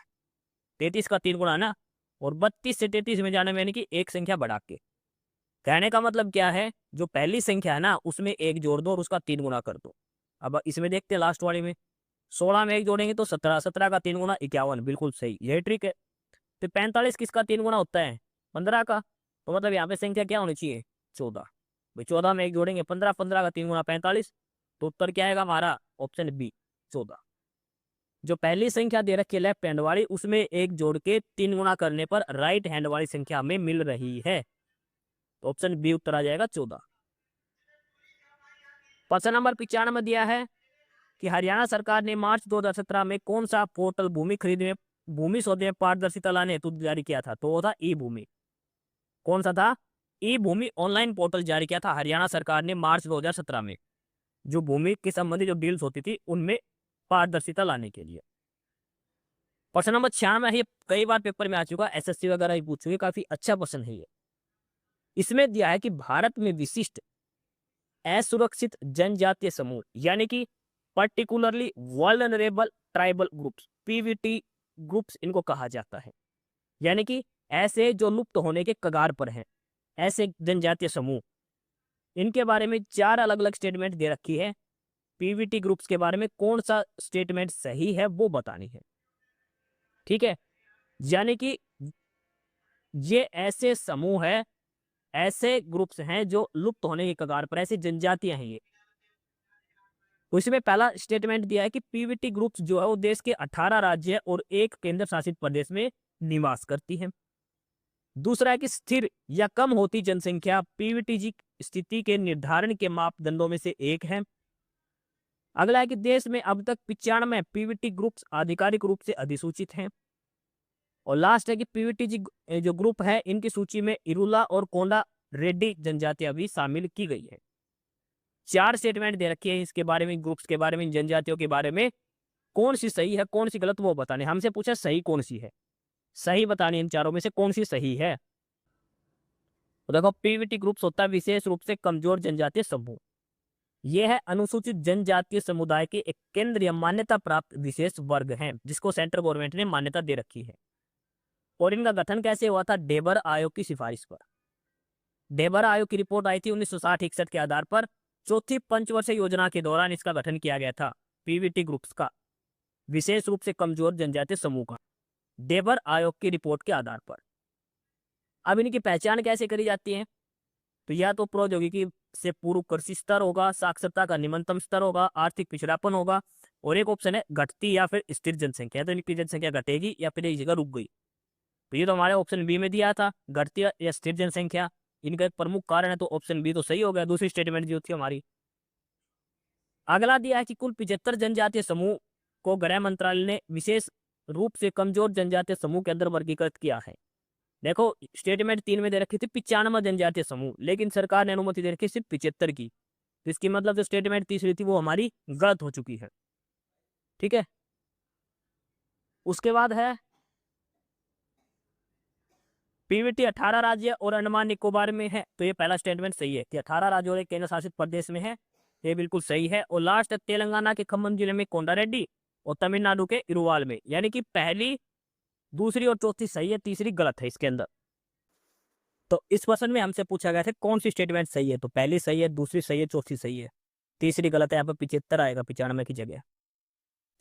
[SPEAKER 2] 33 का 3 गुना ना, और 32 से 33 में जाने में यानी कि एक संख्या बढ़ा के। कहने का मतलब क्या है? जो पहली संख्या है ना उसमें एक जोड़ दो और उसका 3 गुना कर दो। अब इसमें देखते हैं लास्ट वाले में, 16 में एक जोड़ेंगे तो 17, 17 का 3 गुना 51, बिल्कुल सही, यही ट्रिक है। तो 45 किसका 3 गुना होता है? 15 का। तो मतलब यहाँ पे संख्या क्या होनी चाहिए? 14। भाई 14 में एक जोड़ेंगे 15, 15 का 3 गुना 45, तो उत्तर क्या आएगा हमारा? Option B 14। जो पहली संख्या दे रखी है लेफ्ट हैंड वाली, उसमें एक जोड़ के 3 गुना करने पर राइट हैंड वाली संख्या हमें मिल रही है, तो ऑप्शन बी उत्तर आ जाएगा 14। प्रश्न नंबर 95 दिया है कि हरियाणा सरकार ने मार्च 2017 में कौन सा पोर्टल भूमि सौदे में पारदर्शिता लाने हेतु जारी किया था? तो वो था ई भूमि। कौन सा था? ई भूमि ऑनलाइन पोर्टल जारी किया था हरियाणा सरकार ने मार्च 2017 में, जो भूमि के संबंधी जो डील्स होती थी उनमें पारदर्शिता लाने के लिए। प्रश्न नंबर 96 ये कई बार पेपर में आ चुका, एसएससी वगैरह ही पूछ चुके, काफी अच्छा क्वेश्चन है ये। इसमें दिया है कि भारत में विशिष्ट असुरक्षित जनजातीय समूह यानी कि particularly vulnerable tribal groups, Pvt groups इनको कहा जाता है। यानी कि ऐसे जो लुप्त होने के कगार पर हैं, ऐसे जनजातीय समूह, इनके बारे में 4 अलग अलग स्टेटमेंट दे रखी है। पीवीटी ग्रुप्स के बारे में कौन सा स्टेटमेंट सही है वो बतानी है, ठीक है। यानी कि ये ऐसे समूह है, ऐसे ग्रुप्स हैं जो लुप्त होने के कगार पर, ऐसी जनजातियां हैं ये। तो इसमें पहला स्टेटमेंट दिया है कि पीवीटी ग्रुप्स जो है वो देश के 18 राज्य और 1 केंद्र शासित प्रदेश में निवास करती है। दूसरा है कि स्थिर या कम होती जनसंख्या पीवीटीजी स्थिति के निर्धारण के मापदंडों में से एक है। अगला है कि देश में अब तक 95 पीवीटी ग्रुप्स आधिकारिक रूप से अधिसूचित हैं। और लास्ट है कि पीवीटी जो ग्रुप है इनकी सूची में इरुला और कोंडा रेड्डी जनजातियां भी शामिल की गई है। 4 स्टेटमेंट दे रखी है इसके बारे में, ग्रुप्स के बारे में, जनजातियों के बारे में। कौन सी सही है कौन सी गलत वो बताने, हमसे पूछा सही कौन सी है, सही बतानी इन चारों में से कौन सी सही है। तो देखो पीवीटी ग्रुप्स होता है विशेष रूप से कमजोर जनजातीय समूह। यह है अनुसूचित जनजातीय समुदाय के एक केंद्रीय मान्यता प्राप्त विशेष वर्ग हैं जिसको सेंट्रल गवर्नमेंट ने मान्यता दे रखी है। और इनका गठन कैसे हुआ था? डेबर आयोग की सिफारिश पर। डेबर आयोग की रिपोर्ट आई थी 1960-61 के आधार पर। चौथी पंचवर्षीय योजना के दौरान इसका गठन किया गया था, पीवीटी ग्रुप्स का, विशेष रूप से कमजोर जनजातीय समूह का, डेबर आयोग की रिपोर्ट के आधार पर। अब इनकी पहचान कैसे करी जाती है? तो या तो प्रौद्योगिकी से पूर्व कृषि स्तर होगा, साक्षरता का निम्नतम स्तर होगा, आर्थिक पिछड़ापन होगा, और एक ऑप्शन है घटती या फिर स्थिर जनसंख्या। तो इनकी जनसंख्या घटेगी या फिर एक जगह रुक गई। तो ये तो हमारे ऑप्शन बी में दिया था, घटती या स्थिर जनसंख्या इनका एक प्रमुख कारण है, तो ऑप्शन बी तो सही हो गया, दूसरी स्टेटमेंट जो थी हमारी। अगला दिया है कि कुल 75 जनजातीय समूह को गृह मंत्रालय ने विशेष रूप से कमजोर जनजातीय समूह के अंदर वर्गीकृत किया है। देखो स्टेटमेंट 3 में दे रखी थी 95 जनजातीय समूह, लेकिन सरकार ने अनुमति दे रखी सिर्फ 75 की। तो इसकी मतलब जो स्टेटमेंट तीसरी थी वो हमारी गलत हो चुकी है। ठीक है, उसके बाद है पीवीटी 18 राज्य और अंडमान निकोबार में है। तो ये पहला स्टेटमेंट सही है कि 18 राज्यों और एक केंद्र शासित प्रदेश में है, ये बिल्कुल सही है। और लास्ट है तेलंगाना के खम्मम जिले में कोंडारेड्डी और तमिलनाडु के इरुवाल में, यानी कि पहली, दूसरी और चौथी सही है, तीसरी गलत है इसके अंदर। तो इस क्वेश्चन में हमसे पूछा गया था कौन सी स्टेटमेंट सही है, तो पहली सही है, दूसरी सही है, चौथी सही है, तीसरी गलत है। यहाँ पर 75 आएगा 95 की जगह।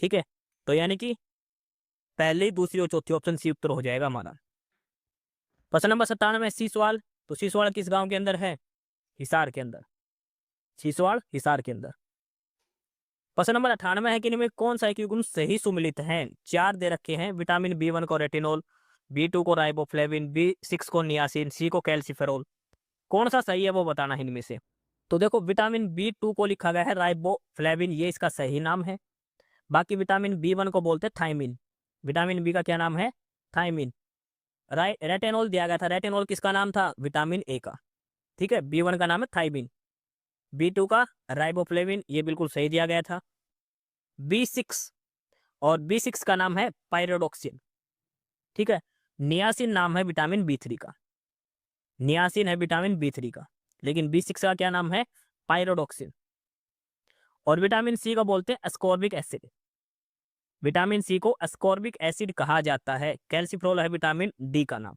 [SPEAKER 2] ठीक है, तो यानी कि पहली, दूसरी और चौथी ऑप्शन सी उत्तर हो जाएगा हमारा। प्रश्न नंबर 97 सीसवाल। तो सीसवाल किस गांव के अंदर है? हिसार के अंदर, सीसवाल हिसार के अंदर। प्रश्न नंबर 98 है कि इनमें कौन सा एक गुण सही सुमिलित है? 4 दे रखे हैं, विटामिन B1 को रेटिनोल, B2 को राइबोफ्लेविन, B6 को नियासिन, C को कैल्सिफेरॉल। कौन सा सही है वो बताना है इनमें से। तो देखो विटामिन B2 को लिखा गया है राइबोफ्लेविन, ये इसका सही नाम है। बाकी विटामिन B1 को बोलते हैं थायमिन, विटामिन बी का क्या नाम है? थायमिन। रेटिनोल दिया गया था, रेटिनोल किसका नाम था? विटामिन ए का। ठीक है, B1 का नाम है थायमिन, B2 का राइबोफ्लेविन, ये बिल्कुल सही दिया गया था। B6 और B6 का नाम है पायरोडोक्सिन। ठीक है, नियासिन नाम है विटामिन B3 का, नियासिन है विटामिन B3 का, लेकिन B6 का क्या नाम है? पायरोडोक्सिन। और विटामिन सी का बोलते हैं एस्कॉर्बिक एसिड, विटामिन सी को एस्कॉर्बिक एसिड कहा जाता है। कैल्सिफेरॉल है विटामिन डी का नाम।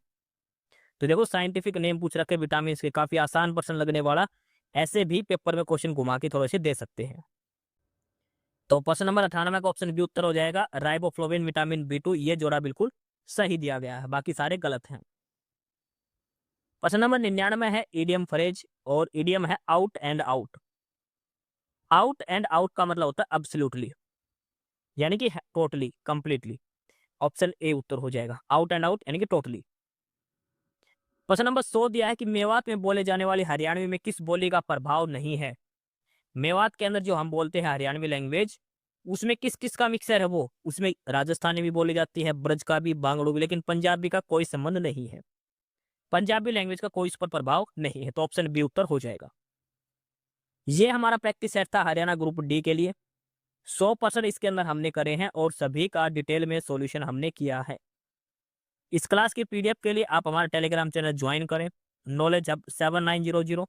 [SPEAKER 2] तो देखो साइंटिफिक नेम पूछ रखे विटामिन के, काफी आसान प्रश्न लगने वाला, ऐसे भी पेपर में क्वेश्चन घुमा के थोड़े से दे सकते हैं। तो प्रश्न नंबर 98 का ऑप्शन बी उत्तर हो जाएगा, राइबोफ्लोविन विटामिन B2, ये जोड़ा बिल्कुल सही दिया गया है, बाकी सारे गलत हैं। प्रश्न नंबर 99 है ईडियम फ्रेज, और ईडियम है out and out. Out and out का मतलब होता है अब्सोल्युटली, यानी कि टोटली, कंप्लीटली। ऑप्शन ए उत्तर हो जाएगा, आउट एंड आउट यानी कि टोटली। प्रश्न नंबर 100 दिया है कि मेवात में बोले जाने वाली हरियाणवी में किस बोली का प्रभाव नहीं है? मेवात के अंदर जो हम बोलते हैं हरियाणवी लैंग्वेज, उसमें किस किस का मिक्सर है वो? उसमें राजस्थानी भी बोली जाती है, ब्रज का भी, बांगड़ू भी, लेकिन पंजाबी का कोई संबंध नहीं है। पंजाबी लैंग्वेज का कोई इस पर प्रभाव नहीं है, तो ऑप्शन बी उत्तर हो जाएगा। ये हमारा प्रैक्टिस सेट था हरियाणा ग्रुप डी के लिए। 100% इसके अंदर हमने करे हैं और सभी का डिटेल में सॉल्यूशन हमने किया है। इस क्लास की पीडीएफ के लिए आप हमारा टेलीग्राम चैनल ज्वाइन करें, नॉलेज हब 7900,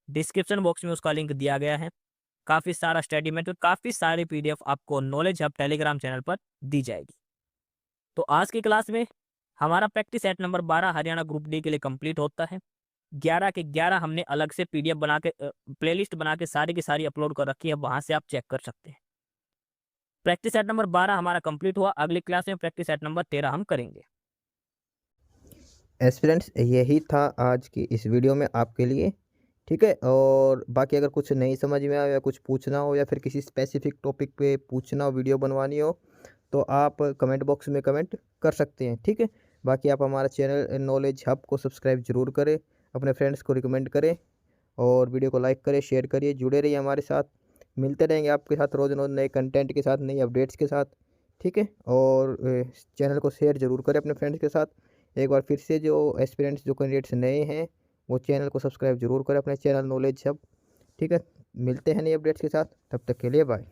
[SPEAKER 2] डिस्क्रिप्शन बॉक्स में उसका लिंक दिया गया है। काफ़ी सारा स्टडी मेटेरियल, काफ़ी सारी पीडीएफ आपको नॉलेज हब टेलीग्राम चैनल पर दी जाएगी। तो आज की क्लास में हमारा practice set number 12 Haryana group D के लिए कंप्लीट होता है। 11 के 11 हमने अलग से पीडीएफ बना के प्लेलिस्ट बना के सारी की सारी अपलोड कर रखी है, वहाँ से आप चेक कर सकते हैं। प्रैक्टिस सेट नंबर 12 हमारा कंप्लीट हुआ, अगली क्लास में प्रैक्टिस सेट नंबर 13 हम करेंगे।
[SPEAKER 1] एस्पिरेंट्स यही था आज की इस वीडियो में आपके लिए। ठीक है, और बाकी अगर कुछ नहीं समझ में आया या कुछ पूछना हो या फिर किसी स्पेसिफिक टॉपिक पे पूछना हो, वीडियो बनवानी हो, तो आप कमेंट बॉक्स में कमेंट कर सकते हैं। ठीक है, बाकी आप हमारा चैनल नॉलेज हब को सब्सक्राइब जरूर करें, अपने फ्रेंड्स को रिकमेंड करें और वीडियो को लाइक करें, शेयर करिए, जुड़े रहिए हमारे साथ। मिलते रहेंगे आपके साथ रोज़-रोज़ नए कंटेंट के साथ, नई अपडेट्स के साथ, ठीक है? और चैनल को शेयर ज़रूर करें अपने फ्रेंड्स के साथ। एक बार फिर से जो एस्पिरेंट्स जो कैंडिडेट्स नए हैं, वो चैनल को सब्सक्राइब ज़रूर करें अपने चैनल नॉलेज हब, ठीक है? मिलते हैं नई अपडेट्स के साथ, तब तक के लिए बाय।